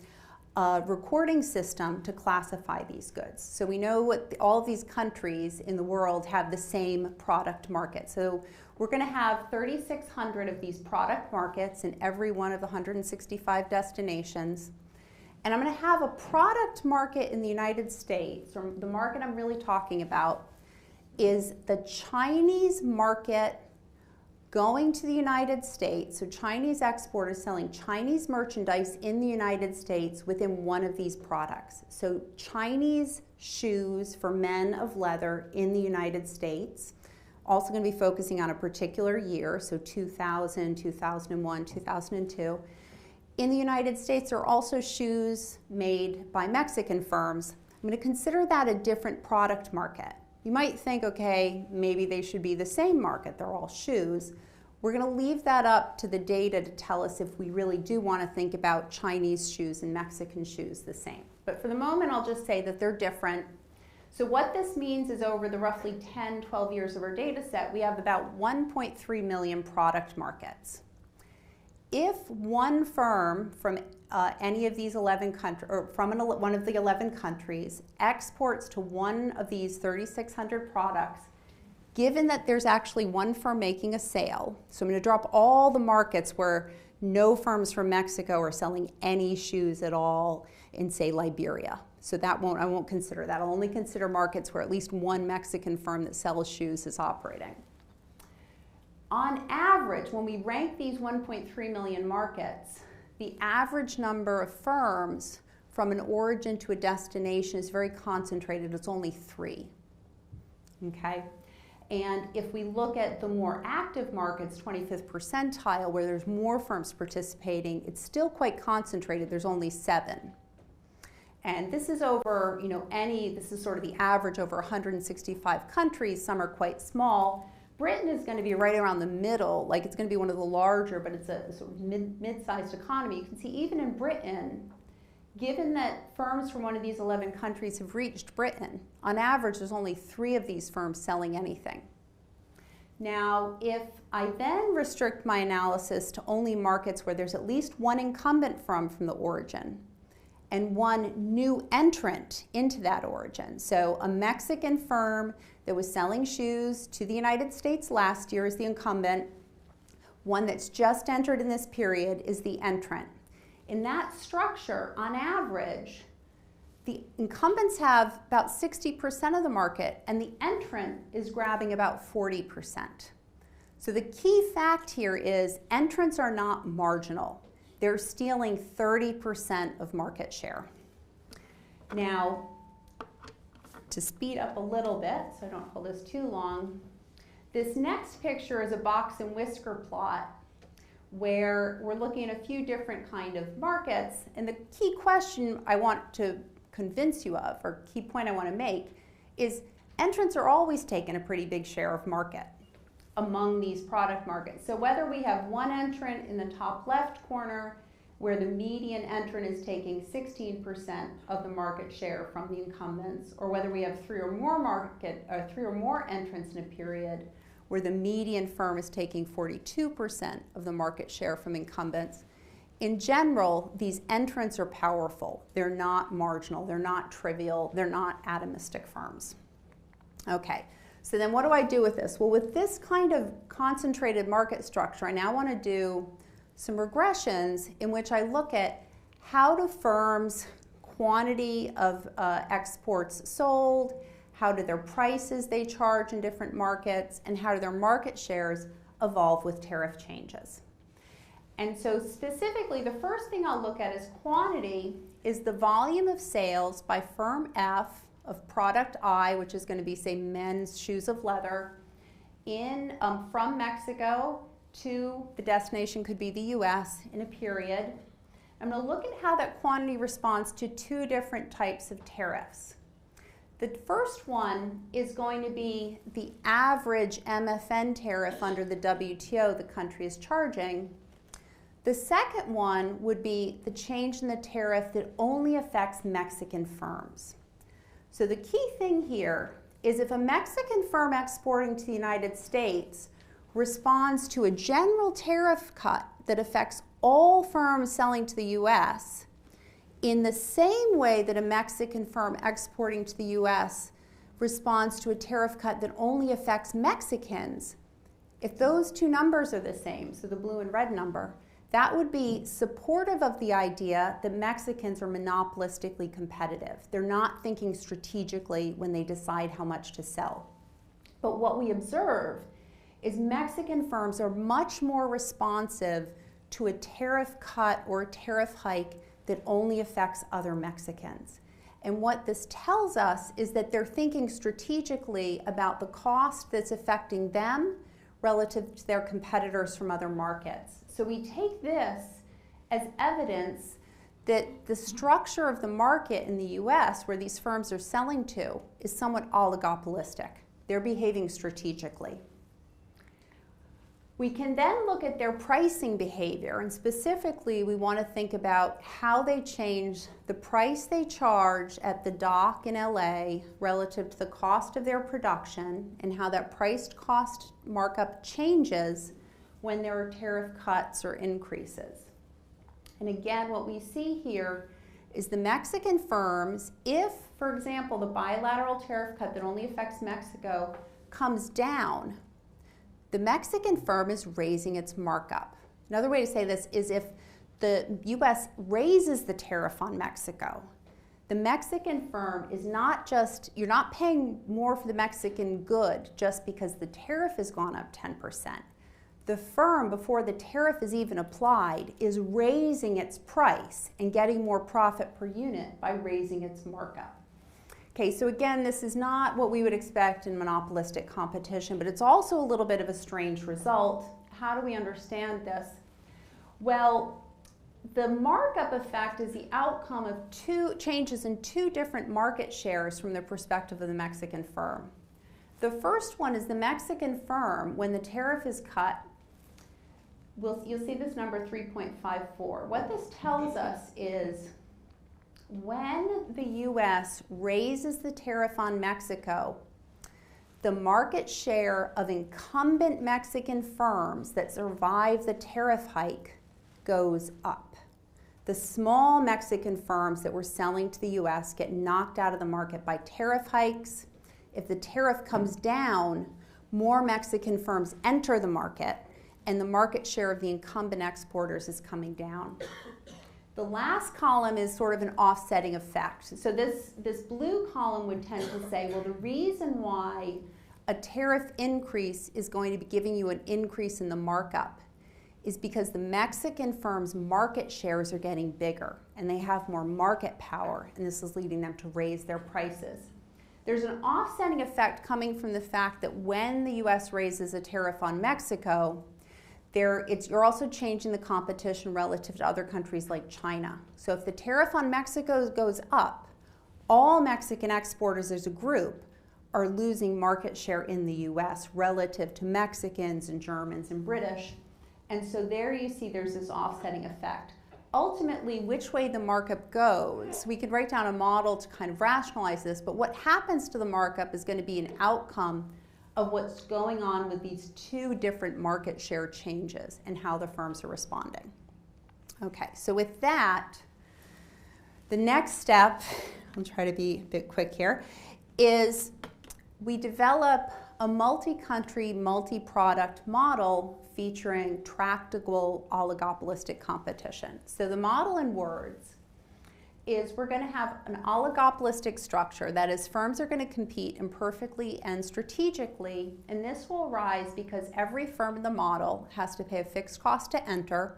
recording system to classify these goods. So we know all of these countries in the world have the same product market. So we're going to have 3,600 of these product markets in every one of the 165 destinations. And I'm going to have a product market in the United States, or the market I'm really talking about is the Chinese market going to the United States. So Chinese exporters selling Chinese merchandise in the United States within one of these products. So Chinese shoes for men of leather in the United States. Also going to be focusing on a particular year, so 2000, 2001, 2002. In the United States, there are also shoes made by Mexican firms. I'm going to consider that a different product market. You might think, okay, maybe they should be the same market, they're all shoes. We're going to leave that up to the data to tell us if we really do want to think about Chinese shoes and Mexican shoes the same. But for the moment, I'll just say that they're different. So what this means is over the roughly 10, 12 years of our data set, we have about 1.3 million product markets. if one firm from any of these 11 countries, or from one of the 11 countries, exports to one of these 3,600 products, given that there's actually one firm making a sale, so I'm going to drop all the markets where no firms from Mexico are selling any shoes at all in, say, Liberia. So I won't consider that. I'll only consider markets where at least one Mexican firm that sells shoes is operating. On average, when we rank these 1.3 million markets, the average number of firms from an origin to a destination is very concentrated. It's only 3. Okay? And if we look at the more active markets, 25th percentile, where there's more firms participating, it's still quite concentrated. There's only 7. And this is over, this is sort of the average over 165 countries. Some are quite small. Britain is going to be right around the middle, like it's going to be one of the larger, but it's a sort of mid-sized economy. You can see even in Britain, given that firms from one of these 11 countries have reached Britain, on average there's only 3 of these firms selling anything. Now, if I then restrict my analysis to only markets where there's at least one incumbent firm from the origin and one new entrant into that origin, so a Mexican firm that was selling shoes to the United States last year is the incumbent, one that's just entered in this period is the entrant. In that structure, on average, the incumbents have about 60% of the market and the entrant is grabbing about 40%. So the key fact here is entrants are not marginal. They're stealing 30% of market share. Now, to speed up a little bit, so I don't hold this too long, this next picture is a box and whisker plot where we're looking at a few different kind of markets, and the key question I want to convince you of, or key point I want to make, is entrants are always taking a pretty big share of market among these product markets. So whether we have one entrant in the top left corner where the median entrant is taking 16% of the market share from the incumbents, or whether we have 3 or more entrants in a period where the median firm is taking 42% of the market share from incumbents. In general, these entrants are powerful. They're not marginal, they're not trivial, they're not atomistic firms. Okay, so then what do I do with this? Well, with this kind of concentrated market structure, I now want to do some regressions in which I look at how do firms' quantity of exports sold, how do their prices they charge in different markets, and how do their market shares evolve with tariff changes. And so specifically, the first thing I'll look at is quantity is the volume of sales by firm F of product I, which is going to be, say, men's shoes of leather, from Mexico to the destination could be the US in a period. I'm going to look at how that quantity responds to 2 different types of tariffs. The first one is going to be the average MFN tariff under the WTO the country is charging. The second one would be the change in the tariff that only affects Mexican firms. So the key thing here is if a Mexican firm exporting to the United States responds to a general tariff cut that affects all firms selling to the US, in the same way that a Mexican firm exporting to the US responds to a tariff cut that only affects Mexicans, if those 2 numbers are the same, so the blue and red number, that would be supportive of the idea that Mexicans are monopolistically competitive. They're not thinking strategically when they decide how much to sell. But what we observe is Mexican firms are much more responsive to a tariff cut or a tariff hike that only affects other Mexicans. And what this tells us is that they're thinking strategically about the cost that's affecting them relative to their competitors from other markets. So we take this as evidence that the structure of the market in the US where these firms are selling to is somewhat oligopolistic. They're behaving strategically. We can then look at their pricing behavior, and specifically we want to think about how they change the price they charge at the dock in LA relative to the cost of their production, and how that price cost markup changes when there are tariff cuts or increases. And again, what we see here is the Mexican firms, if, for example, the bilateral tariff cut that only affects Mexico comes down, the Mexican firm is raising its markup. Another way to say this is if the US raises the tariff on Mexico, the Mexican firm is not just, you're not paying more for the Mexican good just because the tariff has gone up 10%. The firm, before the tariff is even applied, is raising its price and getting more profit per unit by raising its markup. Okay, so again, this is not what we would expect in monopolistic competition, but it's also a little bit of a strange result. How do we understand this? Well, the markup effect is the outcome of two changes in two different market shares from the perspective of the Mexican firm. The first one is the Mexican firm, when the tariff is cut, you'll see this number 3.54. What this tells us is when the US raises the tariff on Mexico, the market share of incumbent Mexican firms that survive the tariff hike goes up. The small Mexican firms that were selling to the US get knocked out of the market by tariff hikes. If the tariff comes down, more Mexican firms enter the market, and the market share of the incumbent exporters is coming down. The last column is sort of an offsetting effect. So this blue column would tend to say, well, the reason why a tariff increase is going to be giving you an increase in the markup is because the Mexican firms' market shares are getting bigger and they have more market power, and this is leading them to raise their prices. There's an offsetting effect coming from the fact that when the US raises a tariff on Mexico, you're also changing the competition relative to other countries like China. So if the tariff on Mexico goes up, all Mexican exporters as a group are losing market share in the US relative to Mexicans and Germans and British. And so there you see there's this offsetting effect. Ultimately, which way the markup goes, we could write down a model to kind of rationalize this, but what happens to the markup is going to be an outcome of what's going on with these two different market share changes and how the firms are responding. Okay, so with that, the next step, I'll try to be a bit quick here, is we develop a multi-country, multi-product model featuring tractable oligopolistic competition. So the model in words is we're going to have an oligopolistic structure. That is, firms are going to compete imperfectly and strategically, and this will arise because every firm in the model has to pay a fixed cost to enter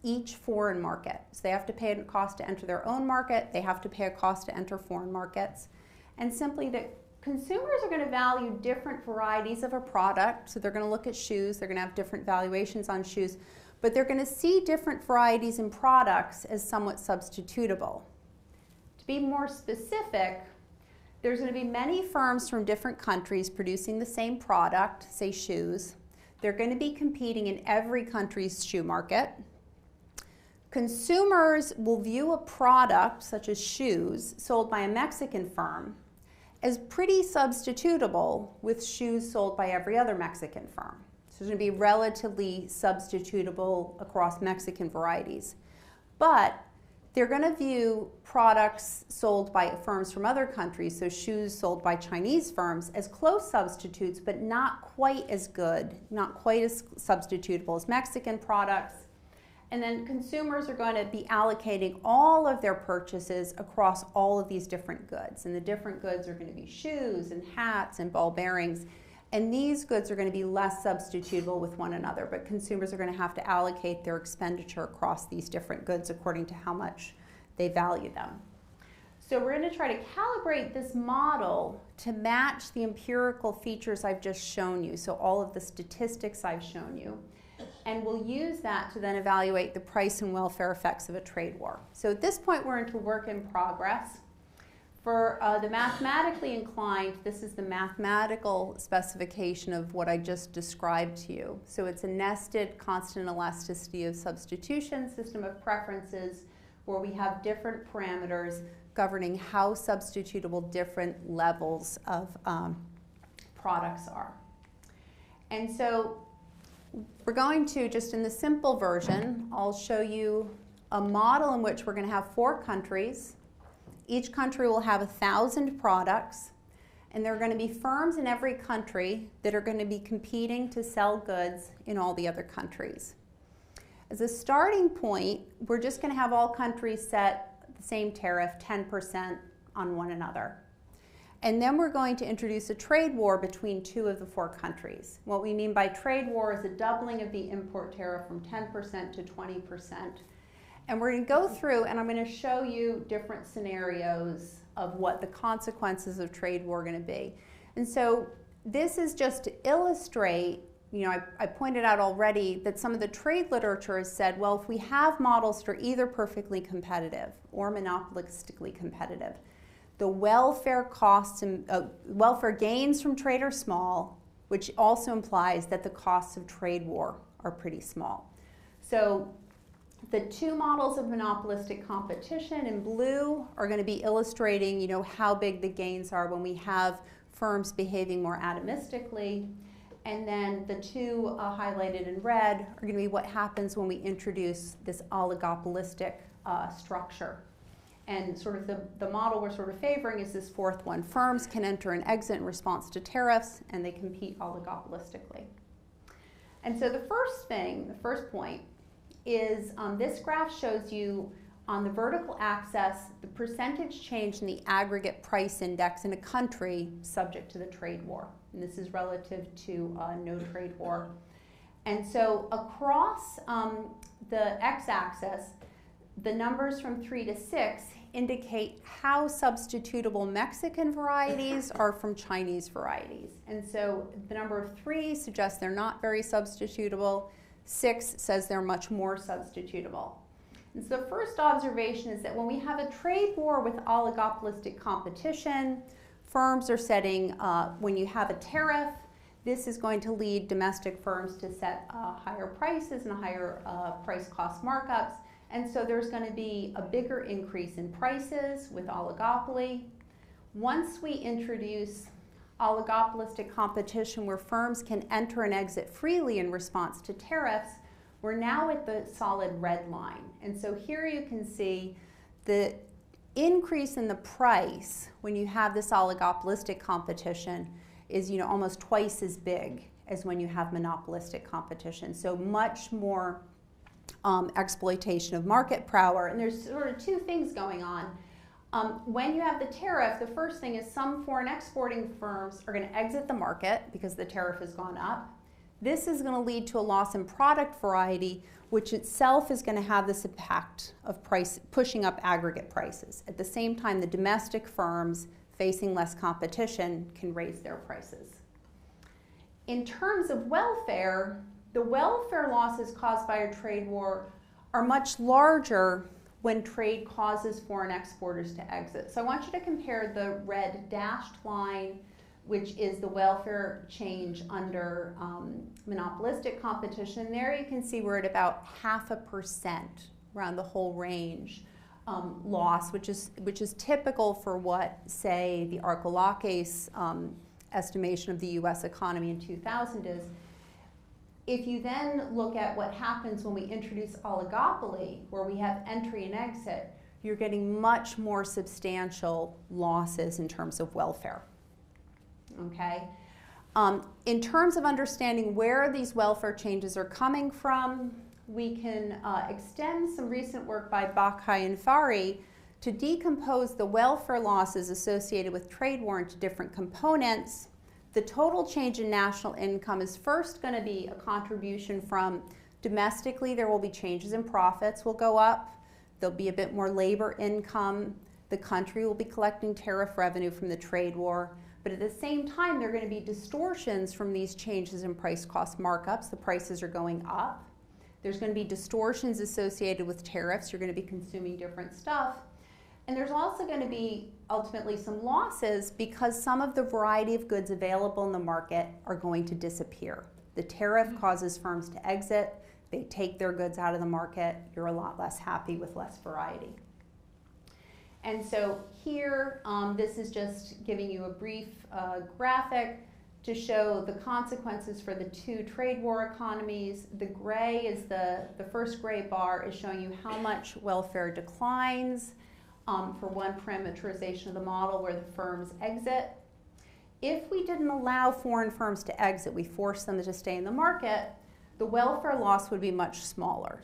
each foreign market. So they have to pay a cost to enter their own market, they have to pay a cost to enter foreign markets, and simply that consumers are going to value different varieties of a product. So they're going to look at shoes, they're going to have different valuations on shoes, but they're going to see different varieties in products as somewhat substitutable. To be more specific, there's going to be many firms from different countries producing the same product, say shoes. They're going to be competing in every country's shoe market. Consumers will view a product, such as shoes, sold by a Mexican firm as pretty substitutable with shoes sold by every other Mexican firm. So it's going to be relatively substitutable across Mexican varieties. But they're going to view products sold by firms from other countries, so shoes sold by Chinese firms, as close substitutes, but not quite as good, not quite as substitutable as Mexican products. And then consumers are going to be allocating all of their purchases across all of these different goods. And the different goods are going to be shoes and hats and ball bearings. And these goods are going to be less substitutable with one another, but consumers are going to have to allocate their expenditure across these different goods according to how much they value them. So we're going to try to calibrate this model to match the empirical features I've just shown you, so all of the statistics I've shown you. And we'll use that to then evaluate the price and welfare effects of a trade war. So at this point, we're into work in progress. For the mathematically inclined, this is the mathematical specification of what I just described to you. So it's a nested constant elasticity of substitution system of preferences where we have different parameters governing how substitutable different levels of products are. And so we're going to, just in the simple version, I'll show you a model in which we're going to have 4 countries. Each country will have 1,000 products, and there are going to be firms in every country that are going to be competing to sell goods in all the other countries. As a starting point, we're just going to have all countries set the same tariff, 10% on one another. And then we're going to introduce a trade war between 2 of the 4 countries. What we mean by trade war is a doubling of the import tariff from 10% to 20%. And we're going to go through, and I'm going to show you different scenarios of what the consequences of trade war are going to be. And so this is just to illustrate, you know, I pointed out already that some of the trade literature has said, well, if we have models that are either perfectly competitive or monopolistically competitive, the welfare costs and welfare gains from trade are small, which also implies that the costs of trade war are pretty small. So the 2 models of monopolistic competition in blue are going to be illustrating, you know, how big the gains are when we have firms behaving more atomistically. And then the 2 highlighted in red are going to be what happens when we introduce this oligopolistic structure. And sort of the model we're sort of favoring is this 4th one. Firms can enter and exit in response to tariffs, and they compete oligopolistically. And so the first point is this graph shows you on the vertical axis the percentage change in the aggregate price index in a country subject to the trade war. And this is relative to no trade war. And so across the x-axis, the numbers from 3 to 6 indicate how substitutable Mexican varieties are from Chinese varieties. And so the number of 3 suggests they're not very substitutable. 6 says they're much more substitutable. And so the first observation is that when we have a trade war with oligopolistic competition, firms are setting, when you have a tariff, this is going to lead domestic firms to set higher prices and higher price cost markups. And so there's going to be a bigger increase in prices with oligopoly. Once we introduce oligopolistic competition where firms can enter and exit freely in response to tariffs, we're now at the solid red line. And so here you can see the increase in the price when you have this oligopolistic competition is, you know, almost twice as big as when you have monopolistic competition. So much more exploitation of market power. And there's sort of 2 things going on. When you have the tariff, the first thing is some foreign exporting firms are going to exit the market because the tariff has gone up. This is going to lead to a loss in product variety, which itself is going to have this impact of price pushing up aggregate prices. At the same time, the domestic firms facing less competition can raise their prices. In terms of welfare, the welfare losses caused by a trade war are much larger when trade causes foreign exporters to exit. So I want you to compare the red dashed line, which is the welfare change under monopolistic competition. There you can see we're at about 0.5% around the whole range loss, which is typical for what, say, the Arkolakis estimation of the U.S. economy in 2000 is. If you then look at what happens when we introduce oligopoly, where we have entry and exit, you're getting much more substantial losses in terms of welfare. Okay? In terms of understanding where these welfare changes are coming from, we can extend some recent work by Bakhai and Fari to decompose the welfare losses associated with trade war into different components. The total change in national income is first going to be a contribution from domestically. There will be changes in profits will go up. There'll be a bit more labor income. The country will be collecting tariff revenue from the trade war. But at the same time, there are going to be distortions from these changes in price cost markups. The prices are going up. There's going to be distortions associated with tariffs. You're going to be consuming different stuff. And there's also going to be ultimately some losses because some of the variety of goods available in the market are going to disappear. The tariff causes firms to exit. They take their goods out of the market. You're a lot less happy with less variety. And so here, this is just giving you a brief graphic. to show the consequences for the two trade war economies. The gray is the first gray bar is showing you how much welfare declines for one parameterization of the model where the firms exit. If we didn't allow foreign firms to exit, we forced them to stay in the market, the welfare loss would be much smaller.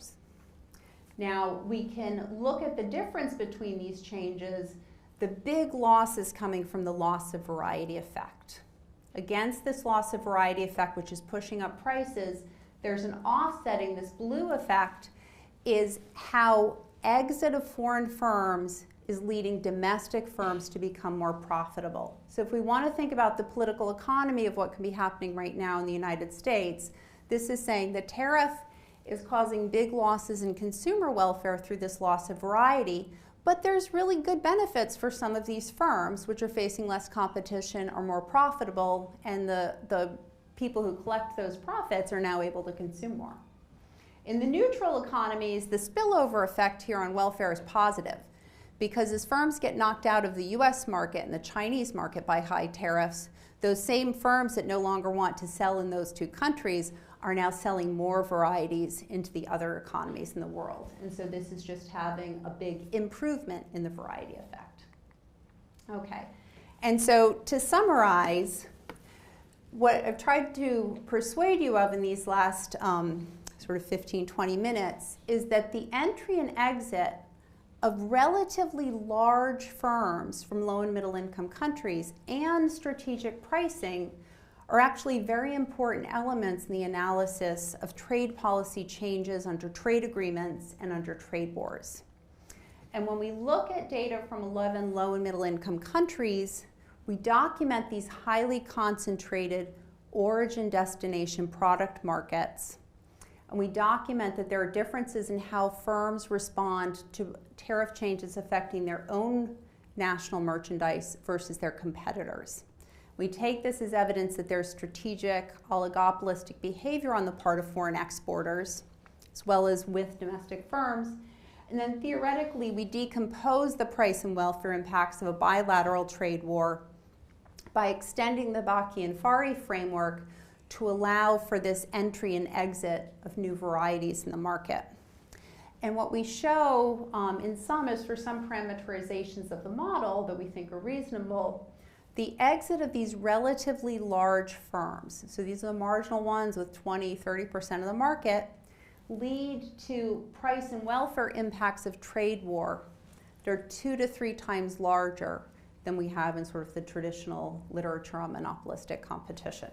Now, we can look at the difference between these changes. The big loss is coming from the loss of variety effect. Against this loss of variety effect, which is pushing up prices, there's an offsetting. This blue effect is how exit of foreign firms is leading domestic firms to become more profitable. So if we want to think about the political economy of what can be happening right now in the United States, this is saying the tariff is causing big losses in consumer welfare through this loss of variety, but there's really good benefits for some of these firms which are facing less competition, are more profitable, and the people who collect those profits are now able to consume more. In the neutral economies, the spillover effect here on welfare is positive, because as firms get knocked out of the US market and the Chinese market by high tariffs, those same firms that no longer want to sell in those two countries are now selling more varieties into the other economies in the world. And so this is just having a big improvement in the variety effect. Okay, and so to summarize, what I've tried to persuade you of in these last sort of 15, 20 minutes is that the entry and exit of relatively large firms from low and middle income countries and strategic pricing are actually very important elements in the analysis of trade policy changes under trade agreements and under trade wars. And when we look at data from 11 low and middle income countries, we document these highly concentrated origin destination product markets. And we document that there are differences in how firms respond to tariff changes affecting their own national merchandise versus their competitors. We take this as evidence that there's strategic oligopolistic behavior on the part of foreign exporters, as well as with domestic firms. And then theoretically, we decompose the price and welfare impacts of a bilateral trade war by extending the Baki and Fari framework to allow for this entry and exit of new varieties in the market. And what we show in sum is for some parameterizations of the model that we think are reasonable, the exit of these relatively large firms, so these are the marginal ones with 20, 30% of the market, lead to price and welfare impacts of trade war. They're 2 to 3 times larger than we have in sort of the traditional literature on monopolistic competition.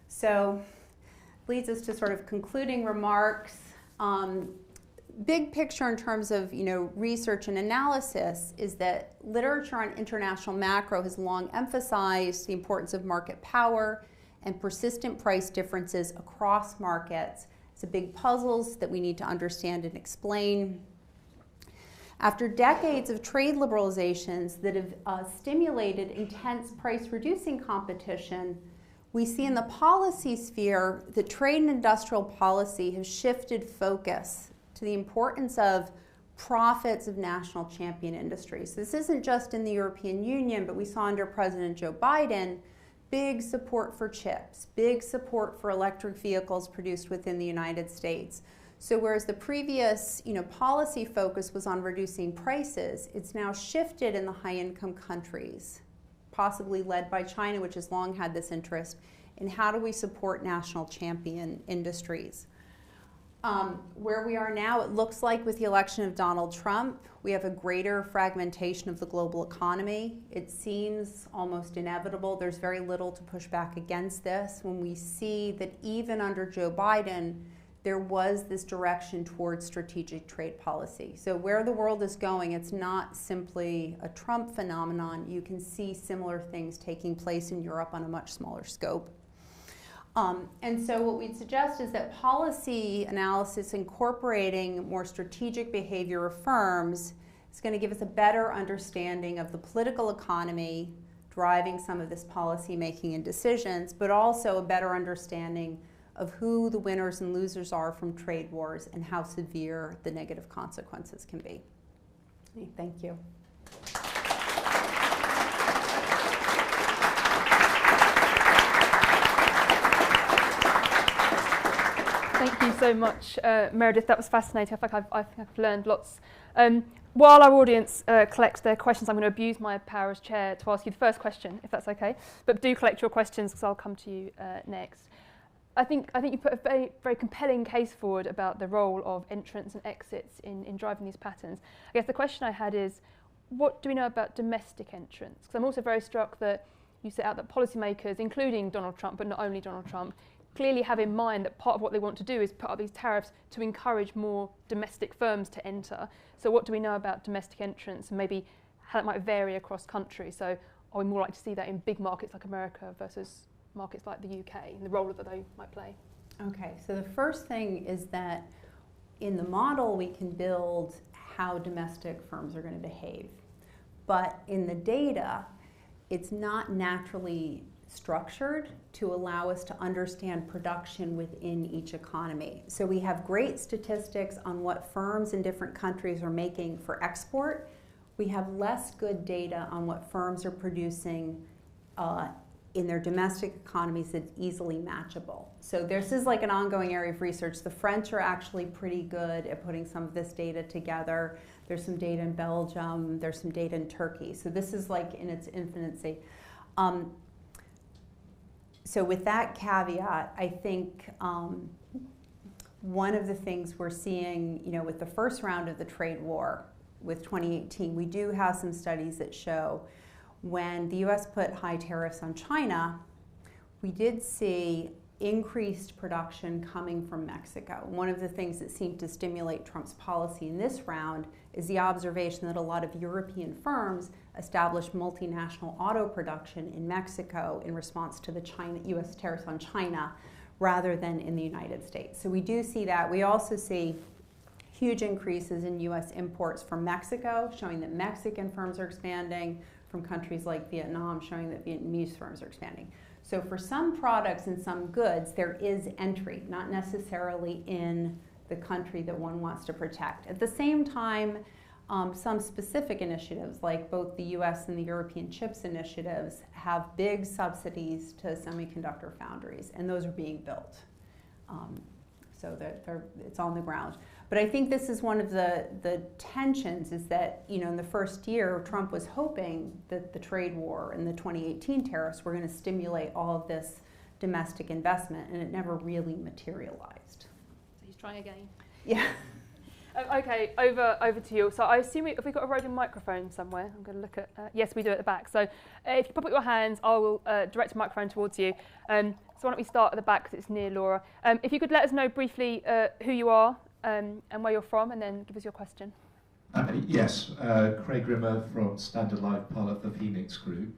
So leads us to sort of concluding remarks. Big picture in terms of research and analysis is that literature on international macro has long emphasized the importance of market power and persistent price differences across markets. It's a big puzzles that we need to understand and explain. After decades of trade liberalizations that have stimulated intense price-reducing competition, we see in the policy sphere that trade and industrial policy has shifted focus to the importance of profits of national champion industries. This isn't just in the European Union, but we saw under President Joe Biden big support for chips, big support for electric vehicles produced within the United States. So whereas the previous policy focus was on reducing prices, it's now shifted in the high-income countries, possibly led by China, which has long had this interest, in how do we support national champion industries. Where we are now, it looks like with the election of Donald Trump, we have a greater fragmentation of the global economy. It seems almost inevitable. There's very little to push back against this when we see that even under Joe Biden, there was this direction towards strategic trade policy. So where the world is going, it's not simply a Trump phenomenon. You can see similar things taking place in Europe on a much smaller scope. And so what we'd suggest is that policy analysis incorporating more strategic behavior of firms is going to give us a better understanding of the political economy driving some of this policy making and decisions, but also a better understanding of who the winners and losers are from trade wars and how severe the negative consequences can be. Thank you. Thank you so much, Meredith. That was fascinating. I think I've learned lots. While our audience collects their questions, I'm going to abuse my power as chair to ask you the first question, if that's okay. But do collect your questions, because I'll come to you next. I think you put a very, very compelling case forward about the role of entrants and exits in driving these patterns. I guess the question I had is, what do we know about domestic entrants? Because I'm also very struck that you set out that policymakers, including Donald Trump, but not only Donald Trump, clearly have in mind that part of what they want to do is put up these tariffs to encourage more domestic firms to enter. So what do we know about domestic entrants, and maybe how it might vary across countries? So are we more likely to see that in big markets like America versus markets like the UK, and the role that they might play? Okay, so the first thing is that in the model we can build how domestic firms are going to behave. But in the data, it's not naturally structured to allow us to understand production within each economy. So we have great statistics on what firms in different countries are making for export. We have less good data on what firms are producing in their domestic economies that's easily matchable. So this is like an ongoing area of research. The French are actually pretty good at putting some of this data together. There's some data in Belgium, there's some data in Turkey. So this is like in its infancy. So with that caveat, I think one of the things we're seeing, with the first round of the trade war with 2018, we do have some studies that show when the US put high tariffs on China, we did see increased production coming from Mexico. One of the things that seemed to stimulate Trump's policy in this round is the observation that a lot of European firms established multinational auto production in Mexico in response to the US tariffs on China rather than in the United States. So we do see that. We also see huge increases in US imports from Mexico, showing that Mexican firms are expanding, from countries like Vietnam, showing that Vietnamese firms are expanding. So for some products and some goods, there is entry, not necessarily in the country that one wants to protect. At the same time, some specific initiatives, like both the US and the European CHIPS initiatives, have big subsidies to semiconductor foundries, and those are being built. So that it's on the ground. But I think this is one of the tensions, is that in the first year, Trump was hoping that the trade war and the 2018 tariffs were going to stimulate all of this domestic investment, and it never really materialized. So he's trying again. Yeah. Okay, over to you. So I assume if we've got a roving microphone somewhere, I'm going to look at, yes, we do at the back. So if you pop up your hands, I will direct a microphone towards you. So why don't we start at the back, because it's near Laura. If you could let us know briefly who you are and where you're from, and then give us your question. Yes, Craig Rimmer from Standard Life, part of the Phoenix Group.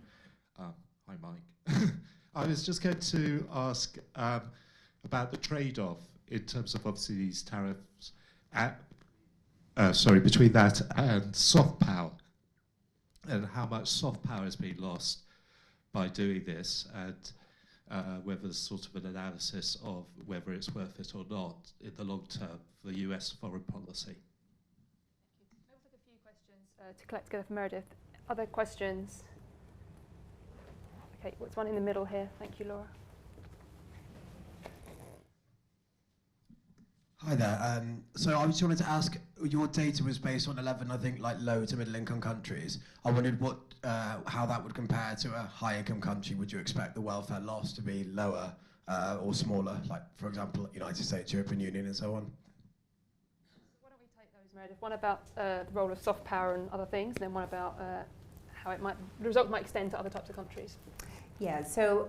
Hi, Mike. I was just going to ask about the trade-off in terms of obviously these tariffs. Between that and soft power, and how much soft power has been lost by doing this, and whether there's sort of an analysis of whether it's worth it or not in the long term for the US foreign policy. That was like a few questions to collect together for Meredith. Other questions? Okay, what's one in the middle here? Thank you, Laura. Hi there. So I just wanted to ask, your data was based on 11, I think, like low to middle income countries. I wondered how that would compare to a high income country. Would you expect the welfare loss to be lower or smaller, like, for example, United States, European Union, and so on? Why don't we take those, Meredith? One about the role of soft power and other things, and then one about how the result might extend to other types of countries. Yeah, so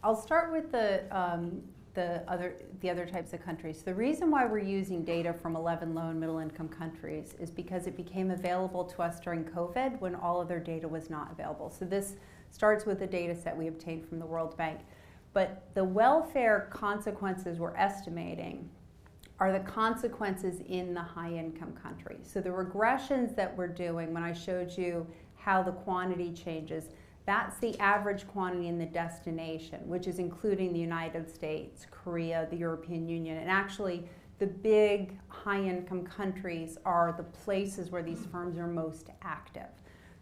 I'll start with the other types of countries. The reason why we're using data from 11 low and middle income countries is because it became available to us during COVID when all of their data was not available. So this starts with the data set we obtained from the World Bank. But the welfare consequences we're estimating are the consequences in the high income countries. So the regressions that we're doing, when I showed you how the quantity changes, that's the average quantity in the destination, which is including the United States, Korea, the European Union. And actually, the big high-income countries are the places where these firms are most active.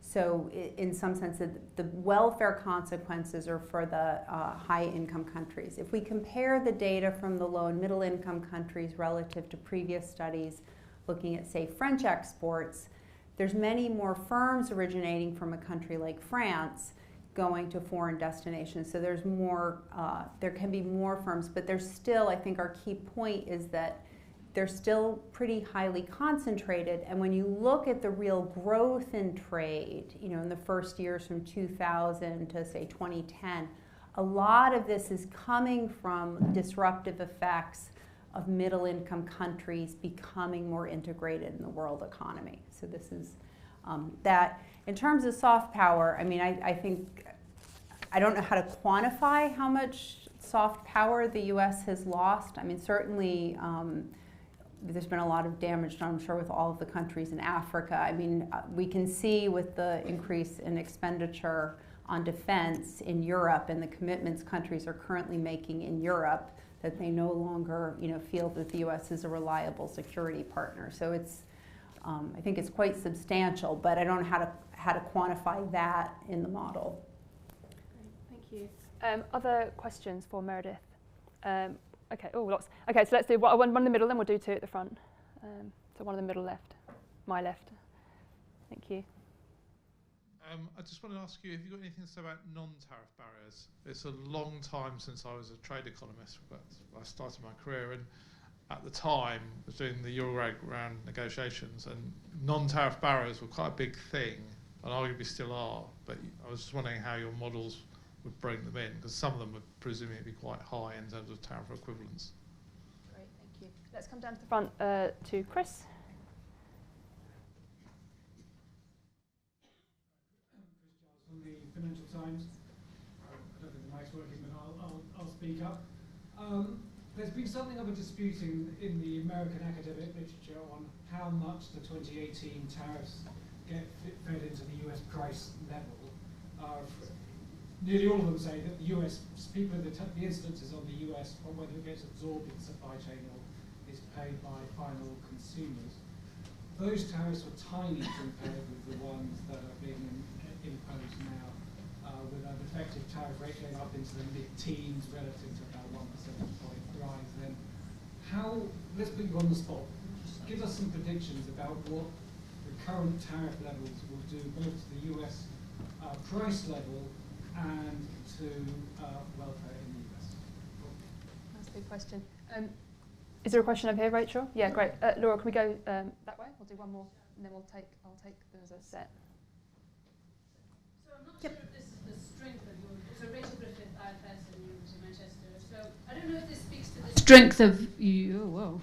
So in some sense, the welfare consequences are for the high-income countries. If we compare the data from the low and middle-income countries relative to previous studies looking at, say, French exports, there's many more firms originating from a country like France going to foreign destinations. So there's more, there can be more firms, but there's still, I think our key point is that they're still pretty highly concentrated. And when you look at the real growth in trade, you know, in the first years from 2000 to say 2010, a lot of this is coming from disruptive effects of middle-income countries becoming more integrated in the world economy. So this is that. In terms of soft power, I mean, I think, I don't know how to quantify how much soft power the US has lost. I mean, certainly there's been a lot of damage done, I'm sure, with all of the countries in Africa. I mean, we can see with the increase in expenditure on defense in Europe and the commitments countries are currently making in Europe that they no longer, you know, feel that the US is a reliable security partner. So it's, I think it's quite substantial, but I don't know how to quantify that in the model. Thank you. Other questions for Meredith? Okay, oh, lots. Okay, so let's do one in the middle, then we'll do two at the front. So one in the middle left, my left. Thank you. I just want to ask you, have you got anything to say about non-tariff barriers? It's a long time since I was a trade economist, but I started my career, and at the time I was doing the Euro round negotiations, and non-tariff barriers were quite a big thing, and arguably still are, but I was just wondering how your models would bring them in, because some of them would presumably be quite high in terms of tariff equivalence. Great, thank you. Let's come down to the front to Chris. From the Financial Times. I don't think the mic's working, but I'll speak up. There's been something of a dispute in the American academic literature on how much the 2018 tariffs get fed into the US price level. Nearly all of them say that the US, people in the instances of the US, on whether it gets absorbed in the supply chain or is paid by final consumers. Those tariffs were tiny compared with the ones that are being imposed now, with an effective tariff rate going up into the mid-teens relative to about 1 percentage point rise. Then how, let's put you on the spot, give us some predictions about what the current tariff levels will do both to the US price level and to welfare in the US. That's a good question. Is there a question over here, Rachel? Yeah, great. Laura, can we go that way? We'll do one more, and then I'll take them as a set. So I'm not sure if this is the strength of your, so Rachel Griffith, IFS and University of Manchester. So I don't know if this speaks to the strength of your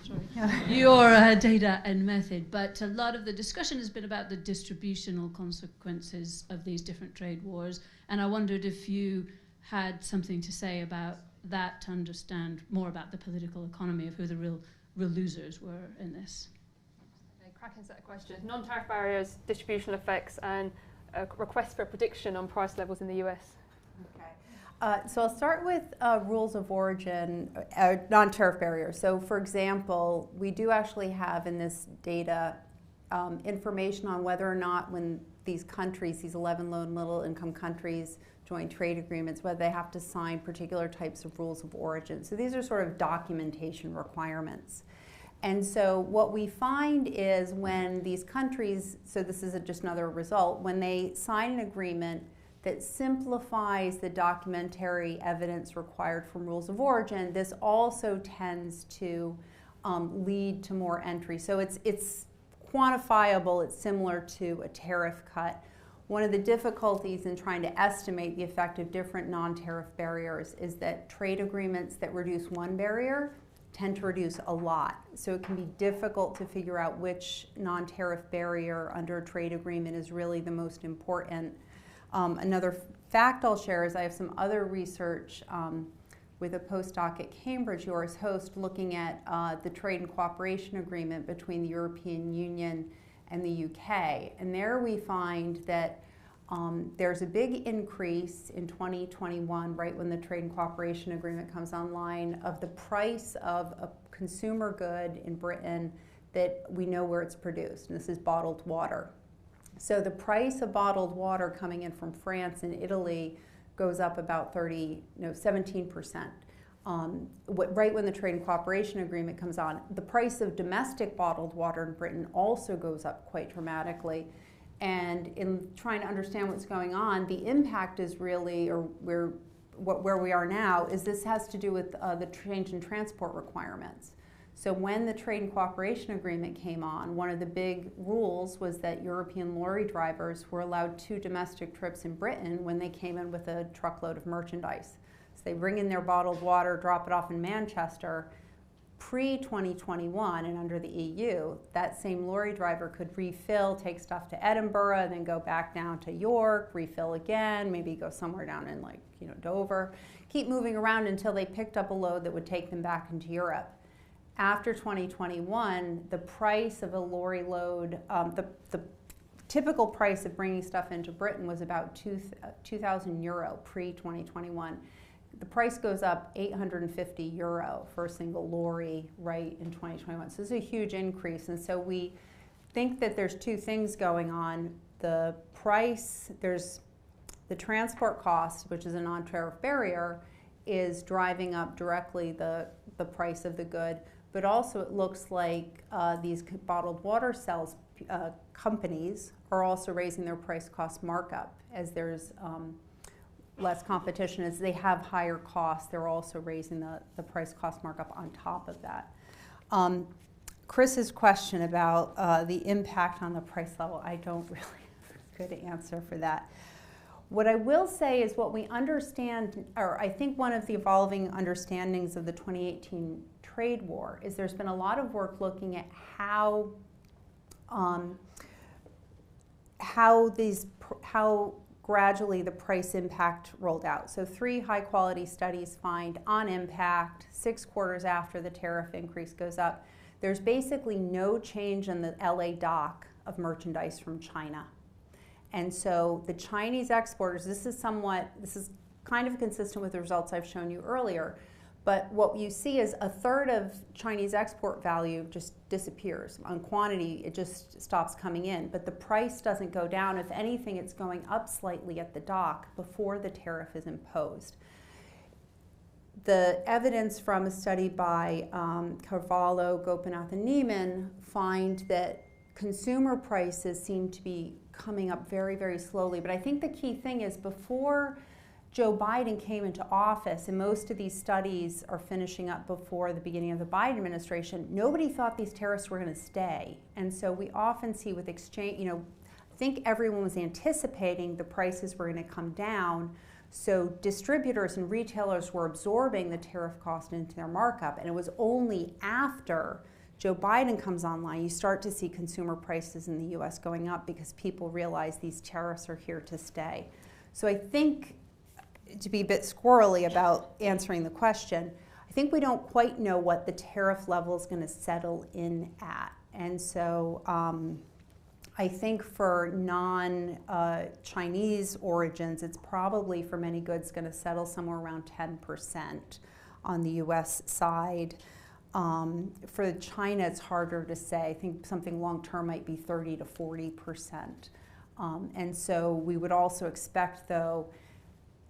data and method, but a lot of the discussion has been about the distributional consequences of these different trade wars, and I wondered if you had something to say about that, to understand more about the political economy of who the real losers were in this. Okay, cracking set of questions. Non-tariff barriers, distributional effects, and a request for a prediction on price levels in the US. Okay. So I'll start with rules of origin, non-tariff barriers. So for example, we do actually have in this data information on whether or not when these countries, these 11 low and middle income countries, join trade agreements, whether they have to sign particular types of rules of origin. So these are sort of documentation requirements. And so what we find is when these countries, so this is just another result, when they sign an agreement that simplifies the documentary evidence required from rules of origin, this also tends to lead to more entry. So it's quantifiable, it's similar to a tariff cut. One of the difficulties in trying to estimate the effect of different non-tariff barriers is that trade agreements that reduce one barrier tend to reduce a lot. So it can be difficult to figure out which non-tariff barrier under a trade agreement is really the most important. Another fact I'll share is I have some other research with a postdoc at Cambridge, yours host, looking at the trade and cooperation agreement between the European Union and the UK. And there we find that there's a big increase in 2021, right when the trade and cooperation agreement comes online, of the price of a consumer good in Britain that we know where it's produced. And this is bottled water. So the price of bottled water coming in from France and Italy goes up about 17%. Right when the Trade and Cooperation Agreement comes on, the price of domestic bottled water in Britain also goes up quite dramatically. And in trying to understand what's going on, the impact is really, or where we are now, is this has to do with the change in transport requirements. So when the Trade and Cooperation Agreement came on, one of the big rules was that European lorry drivers were allowed 2 domestic trips in Britain when they came in with a truckload of merchandise. So they bring in their bottled water, drop it off in Manchester. Pre-2021 and under the EU, that same lorry driver could refill, take stuff to Edinburgh, and then go back down to York, refill again, maybe go somewhere down in Dover, keep moving around until they picked up a load that would take them back into Europe. After 2021, the price of a lorry load, the typical price of bringing stuff into Britain was about 2,000 euro pre-2021. The price goes up 850 euro for a single lorry right in 2021. So this is a huge increase. And so we think that there's 2 things going on. The price, there's the transport cost, which is a non-tariff barrier, is driving up directly the price of the good. But also it looks like these bottled water sales companies are also raising their price cost markup as there's less competition. As they have higher costs, they're also raising the price cost markup on top of that. Chris's question about the impact on the price level, I don't really have a good answer for that. What I will say is what we understand, or I think one of the evolving understandings of the 2018 trade war is there's been a lot of work looking at how gradually the price impact rolled out. So 3 high-quality studies find on impact, 6 quarters after the tariff increase goes up, there's basically no change in the LA dock of merchandise from China. And so the Chinese exporters, this is kind of consistent with the results I've shown you earlier, but what you see is 1/3 of Chinese export value just disappears. On quantity, it just stops coming in, but the price doesn't go down. If anything, it's going up slightly at the dock before the tariff is imposed. The evidence from a study by Carvalho, Gopinath, and Neiman find that consumer prices seem to be coming up very, very slowly. But I think the key thing is before Joe Biden came into office, and most of these studies are finishing up before the beginning of the Biden administration, nobody thought these tariffs were going to stay. And so we often see with exchange, I think everyone was anticipating the prices were going to come down. So distributors and retailers were absorbing the tariff cost into their markup. And it was only after Joe Biden comes online, you start to see consumer prices in the US going up because people realize these tariffs are here to stay. So I think, to be a bit squirrely about answering the question, I think we don't quite know what the tariff level is going to settle in at. And so I think for non-Chinese origins, it's probably for many goods going to settle somewhere around 10% on the US side. For China, it's harder to say. I think something long-term might be 30 to 40%. And so we would also expect, though,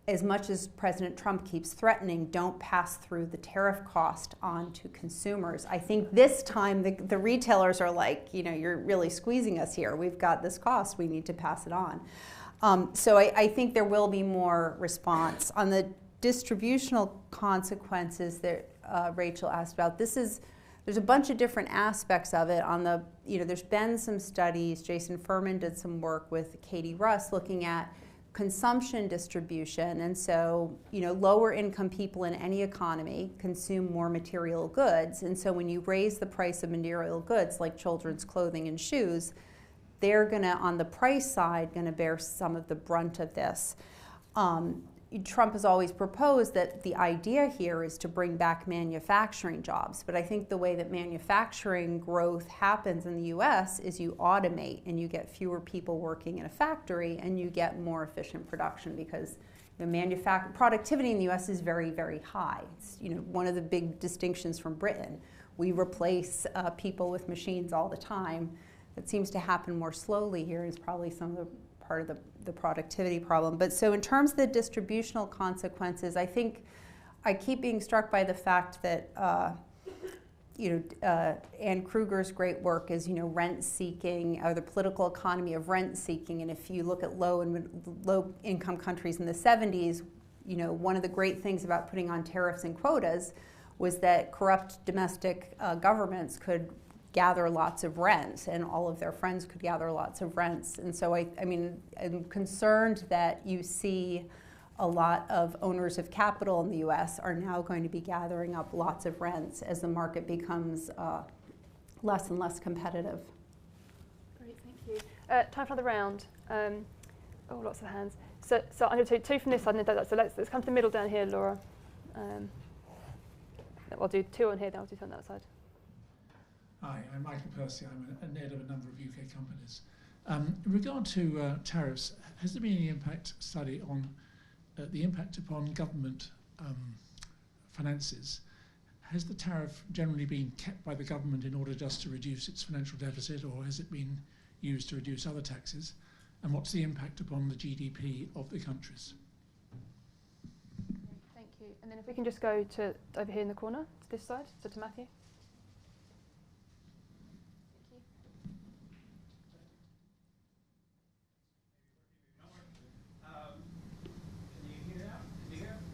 as much as President Trump keeps threatening, don't pass through the tariff cost on to consumers. I think this time the retailers are like, you're really squeezing us here. We've got this cost. We need to pass it on. So I think there will be more response. On the distributional consequences that Rachel asked about, there's a bunch of different aspects of it. There's been some studies. Jason Furman did some work with Katie Russ looking at consumption distribution. And so, lower income people in any economy consume more material goods. And so when you raise the price of material goods like children's clothing and shoes, they're gonna, on the price side, gonna bear some of the brunt of this. Trump has always proposed that the idea here is to bring back manufacturing jobs. But I think the way that manufacturing growth happens in the US is you automate and you get fewer people working in a factory and you get more efficient production because productivity in the US is very, very high. It's one of the big distinctions from Britain. We replace people with machines all the time. That seems to happen more slowly here, is probably some of the part of the productivity problem. But so in terms of the distributional consequences, I think I keep being struck by the fact that Anne Kruger's great work is, rent seeking, or the political economy of rent seeking. And if you look at low income countries in the 70s, one of the great things about putting on tariffs and quotas was that corrupt domestic governments could gather lots of rents, and all of their friends could gather lots of rents. And so I'm concerned that you see a lot of owners of capital in the US are now going to be gathering up lots of rents as the market becomes less and less competitive. Great, thank you. Time for another round. Lots of hands. So I'm going to take two from this side and then that. So let's come to the middle down here, Laura. I'll do two on here, then I'll do two on that side. Hi, I'm Michael Percy. I'm a NED of a number of UK companies. In regard to tariffs, has there been any impact study on the impact upon government finances? Has the tariff generally been kept by the government in order just to reduce its financial deficit, or has it been used to reduce other taxes? And what's the impact upon the GDP of the countries? Thank you. And then if we can just go to over here in the corner, to this side, so to Matthew.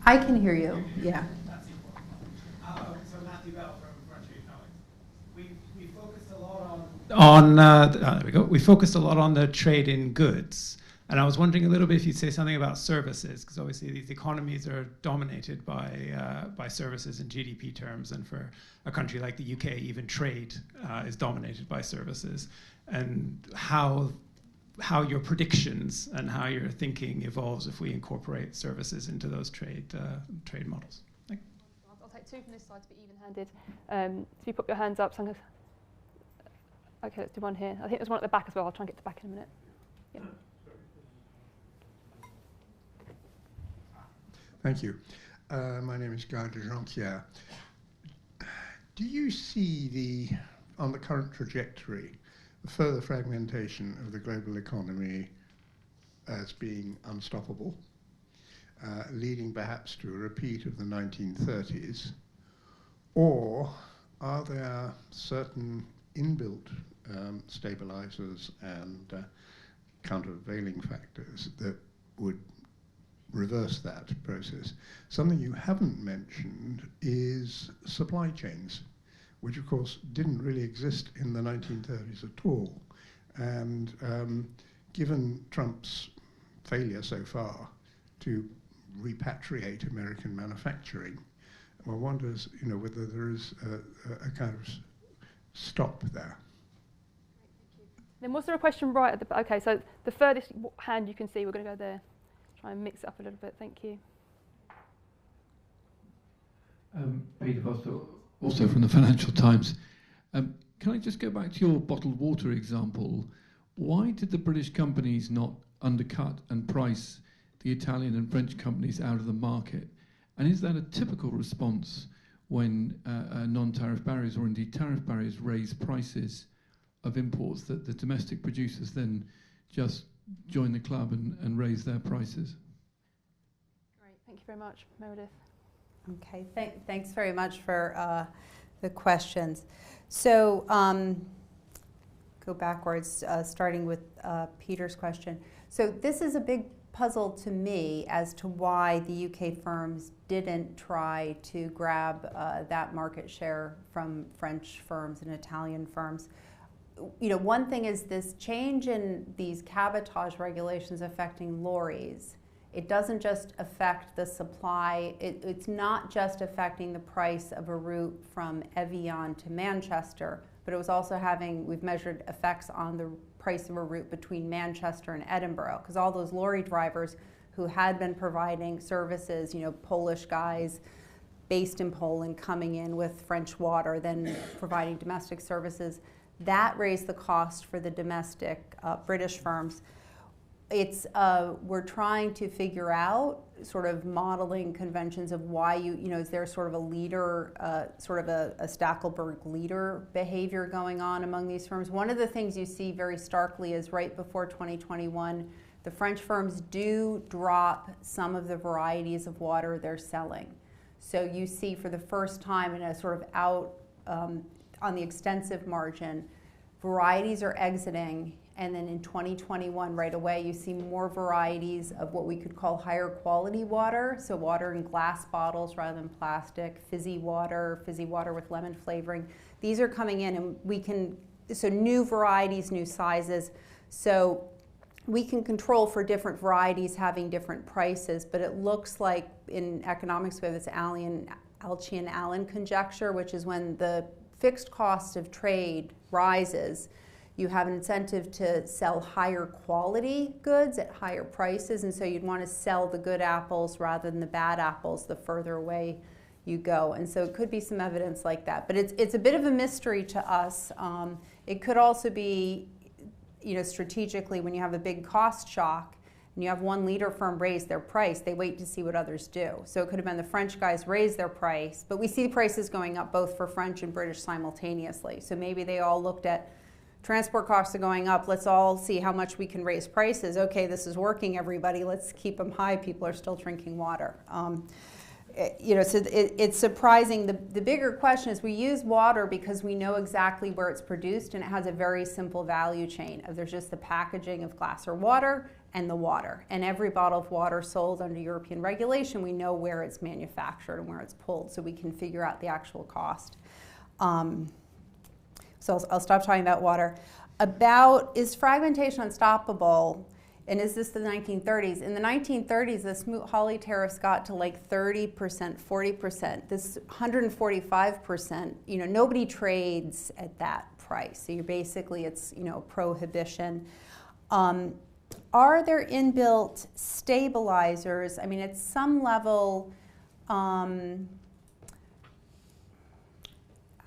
I can hear you, yeah. That's important. So Matthew Bell from Frontier Economics. We focused a lot on there we go. We focused a lot on the trade in goods, and I was wondering a little bit if you'd say something about services, because obviously these economies are dominated by services in GDP terms, and for a country like the UK, even trade is dominated by services, and how your predictions and how your thinking evolves if we incorporate services into those trade models. I'll take two from this side to be even-handed. If you put your hands up, okay, let's do one here. I think there's one at the back as well. I'll try and get to the back in a minute. Yeah. Thank you. My name is Guy de Jean-Pierre. Do you see on the current trajectory, the further fragmentation of the global economy as being unstoppable, leading perhaps to a repeat of the 1930s? Or are there certain inbuilt stabilizers and countervailing factors that would reverse that process? Something you haven't mentioned is supply chains, which of course didn't really exist in the 1930s at all. And given Trump's failure so far to repatriate American manufacturing, one wonders, whether there is a kind of stop there. Then was there a question right at the, okay, so the furthest hand you can see, we're going to go there. Try and mix it up a little bit, thank you. Peter Foster, also from the Financial Times. Can I just go back to your bottled water example? Why did the British companies not undercut and price the Italian and French companies out of the market? And is that a typical response when non-tariff barriers or indeed tariff barriers raise prices of imports, that the domestic producers then just join the club and raise their prices? Great, thank you very much. Meredith. Okay, thanks very much for the questions. So go backwards, starting with Peter's question. So this is a big puzzle to me as to why the UK firms didn't try to grab that market share from French firms and Italian firms. One thing is this change in these cabotage regulations affecting lorries. It doesn't just affect the supply, it's not just affecting the price of a route from Evian to Manchester, but it was also we've measured effects on the price of a route between Manchester and Edinburgh, because all those lorry drivers who had been providing services, Polish guys based in Poland coming in with French water, then providing domestic services, that raised the cost for the domestic British firms. We're trying to figure out sort of modeling conventions of why is there sort of a leader, sort of a Stackelberg leader behavior going on among these firms. One of the things you see very starkly is right before 2021, the French firms do drop some of the varieties of water they're selling. So you see for the first time in a sort of out on the extensive margin, varieties are exiting, and then in 2021, right away, you see more varieties of what we could call higher quality water, so water in glass bottles rather than plastic, fizzy water with lemon flavoring. These are coming in, and so new varieties, new sizes, so we can control for different varieties having different prices, but it looks like in economics we have this Alchian-Allen conjecture, which is when the fixed cost of trade rises, you have an incentive to sell higher quality goods at higher prices, and so you'd want to sell the good apples rather than the bad apples the further away you go. And so it could be some evidence like that. But it's a bit of a mystery to us. It could also be, strategically, when you have a big cost shock and you have one leader firm raise their price, they wait to see what others do. So it could have been the French guys raise their price, but we see prices going up both for French and British simultaneously. So maybe they all looked at transport costs are going up. Let's all see how much we can raise prices. Okay, this is working, everybody. Let's keep them high. People are still drinking water. So it's surprising. The bigger question is we use water because we know exactly where it's produced, and it has a very simple value chain. There's just the packaging of glass or water and the water. And every bottle of water sold under European regulation, we know where it's manufactured and where it's pulled, so we can figure out the actual cost. So I'll stop talking about water. Is fragmentation unstoppable, and is this the 1930s? In the 1930s, the Smoot-Hawley tariffs got to like 30%, 40%. This 145%, nobody trades at that price. So it's prohibition. Are there inbuilt stabilizers? I mean, at some level, I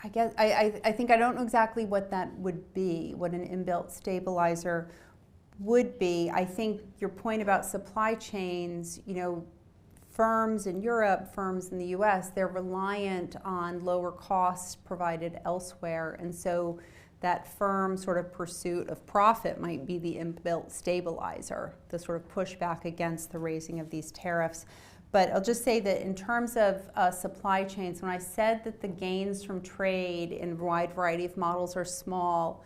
think I don't know exactly what that would be, what an inbuilt stabilizer would be. I think your point about supply chains, firms in Europe, firms in the US, they're reliant on lower costs provided elsewhere. And so that firm sort of pursuit of profit might be the inbuilt stabilizer, the sort of pushback against the raising of these tariffs. But I'll just say that in terms of supply chains, when I said that the gains from trade in a wide variety of models are small,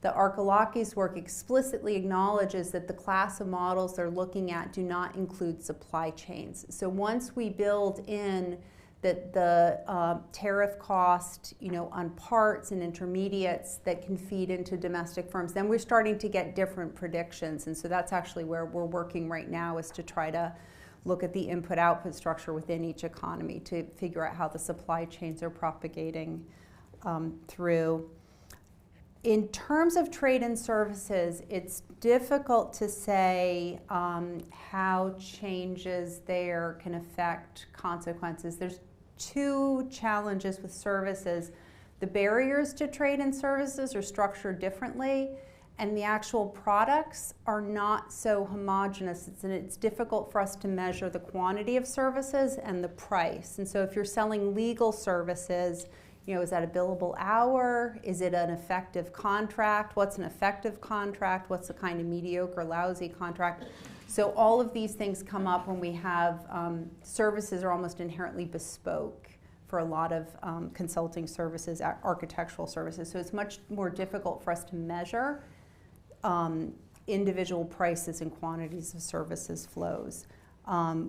the Arkolakis work explicitly acknowledges that the class of models they're looking at do not include supply chains. So once we build in that the tariff cost, on parts and intermediates that can feed into domestic firms, then we're starting to get different predictions. And so that's actually where we're working right now, is to try to look at the input-output structure within each economy to figure out how the supply chains are propagating through. In terms of trade and services, it's difficult to say how changes there can affect consequences. There's two challenges with services. The barriers to trade and services are structured differently, and the actual products are not so homogeneous. It's difficult for us to measure the quantity of services and the price. And so if you're selling legal services, is that a billable hour? Is it an effective contract? What's an effective contract? What's the kind of mediocre, lousy contract? So all of these things come up when we have services are almost inherently bespoke for a lot of consulting services, architectural services. So it's much more difficult for us to measure individual prices and quantities of services flows.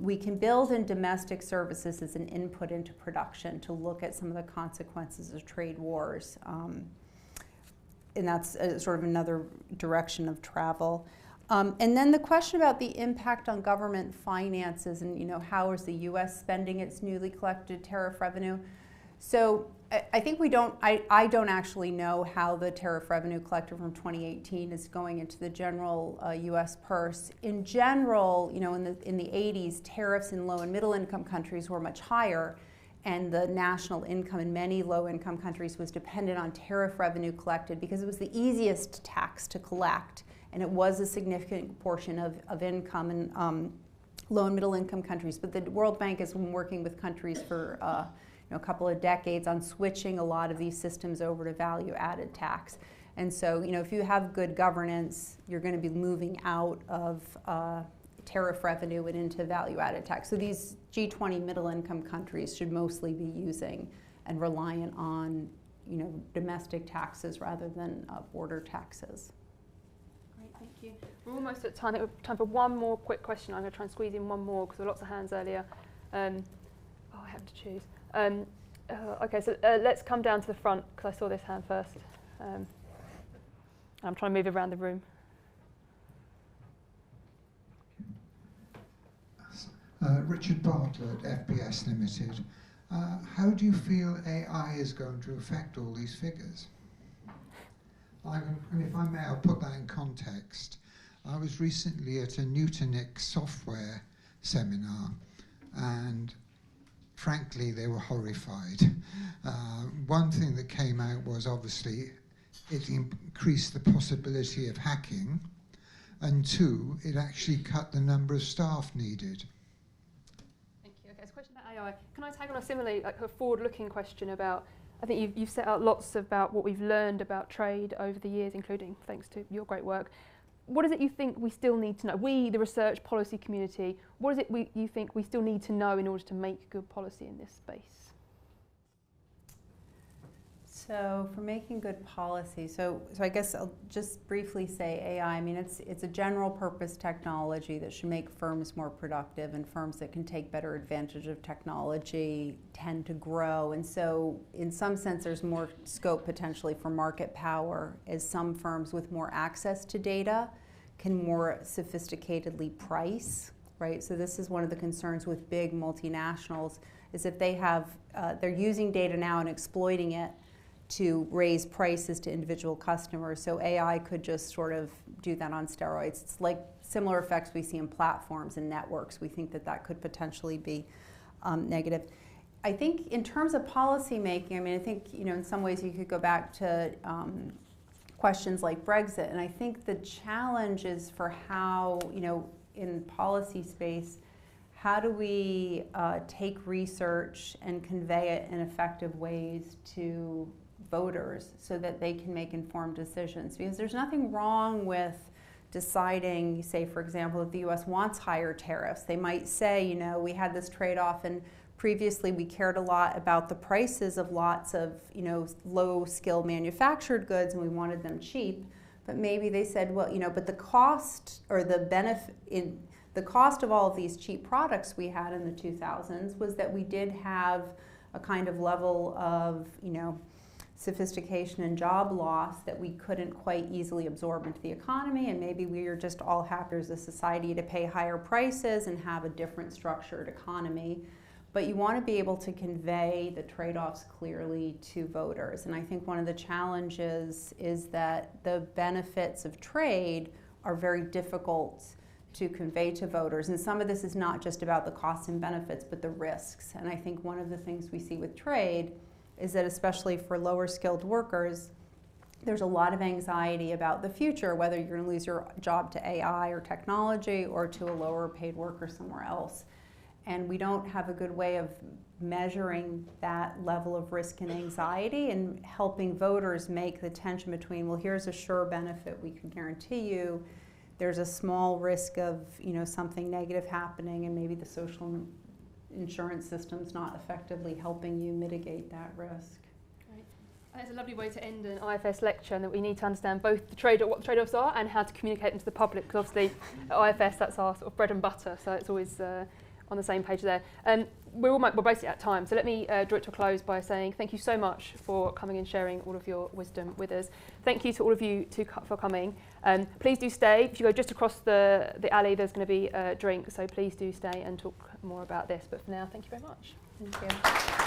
We can build in domestic services as an input into production to look at some of the consequences of trade wars. And that's sort of another direction of travel. And then the question about the impact on government finances and how is the U.S. spending its newly collected tariff revenue. So I think I don't actually know how the tariff revenue collected from 2018 is going into the general U.S. purse. In general, in the 80s, tariffs in low and middle income countries were much higher, and the national income in many low income countries was dependent on tariff revenue collected because it was the easiest tax to collect, and it was a significant portion of income. And low and middle income countries. But the World Bank has been working with countries for a couple of decades on switching a lot of these systems over to value-added tax. And so, if you have good governance, you're going to be moving out of tariff revenue and into value-added tax. So these G20 middle-income countries should mostly be using and reliant on, domestic taxes rather than border taxes. Great, thank you. We're almost at time. Time for one more quick question. I'm going to try and squeeze in one more because there were lots of hands earlier. I have to choose. Okay, so let's come down to the front because I saw this hand first. I'm trying to move around the room. Richard Bartlett, FPS Limited. How do you feel AI is going to affect all these figures? And if I may, I'll put that in context. I was recently at a Newtonic software seminar, and frankly, they were horrified. One thing that came out was obviously it increased the possibility of hacking, and two, it actually cut the number of staff needed. Thank you. Okay, it's a question about AI. Can I tag on a similarly, like a forward-looking question about, I think you've set out lots about what we've learned about trade over the years, including thanks to your great work. What is it you think we still need to know? We, the research policy community, what is it you think we still need to know in order to make good policy in this space? So for making good policy, so I guess I'll just briefly say AI. I mean, it's a general purpose technology that should make firms more productive, and firms that can take better advantage of technology tend to grow. And so in some sense, there's more scope potentially for market power, as some firms with more access to data can more sophisticatedly price, right? So this is one of the concerns with big multinationals, is if they have, they're using data now and exploiting it to raise prices to individual customers. So AI could just sort of do that on steroids. It's like similar effects we see in platforms and networks. We think that that could potentially be negative. I think in terms of policy making, I mean, I think, in some ways you could go back to questions like Brexit. And I think the challenge is for how, in policy space, how do we take research and convey it in effective ways to voters so that they can make informed decisions? Because there's nothing wrong with deciding, say, for example, if the U.S. wants higher tariffs. They might say, we had this trade-off, and previously we cared a lot about the prices of lots of, low-skill manufactured goods, and we wanted them cheap. But maybe they said, well, but the cost or the benefit in the cost of all of these cheap products we had in the 2000s was that we did have a kind of level of, sophistication and job loss that we couldn't quite easily absorb into the economy, and maybe we are just all happy as a society to pay higher prices and have a different structured economy. But you want to be able to convey the trade-offs clearly to voters. And I think one of the challenges is that the benefits of trade are very difficult to convey to voters. And some of this is not just about the costs and benefits, but the risks. And I think one of the things we see with trade is that especially for lower skilled workers, there's a lot of anxiety about the future, whether you're going to lose your job to AI or technology or to a lower paid worker somewhere else. And we don't have a good way of measuring that level of risk and anxiety and helping voters make the tension between, well, here's a sure benefit we can guarantee you. There's a small risk of, something negative happening, and maybe the social insurance system's not effectively helping you mitigate that risk. Great. That's a lovely way to end an IFS lecture, and that we need to understand both what the trade-offs are and how to communicate them to the public, because obviously at IFS that's our sort of bread and butter, so it's always on the same page there. We're basically at time, so let me draw it to a close by saying thank you so much for coming and sharing all of your wisdom with us. Thank you to all of you for coming. Please do stay. If you go just across the alley, there's going to be a drink, so please do stay and talk more about this. But for now, thank you very much. Thank you.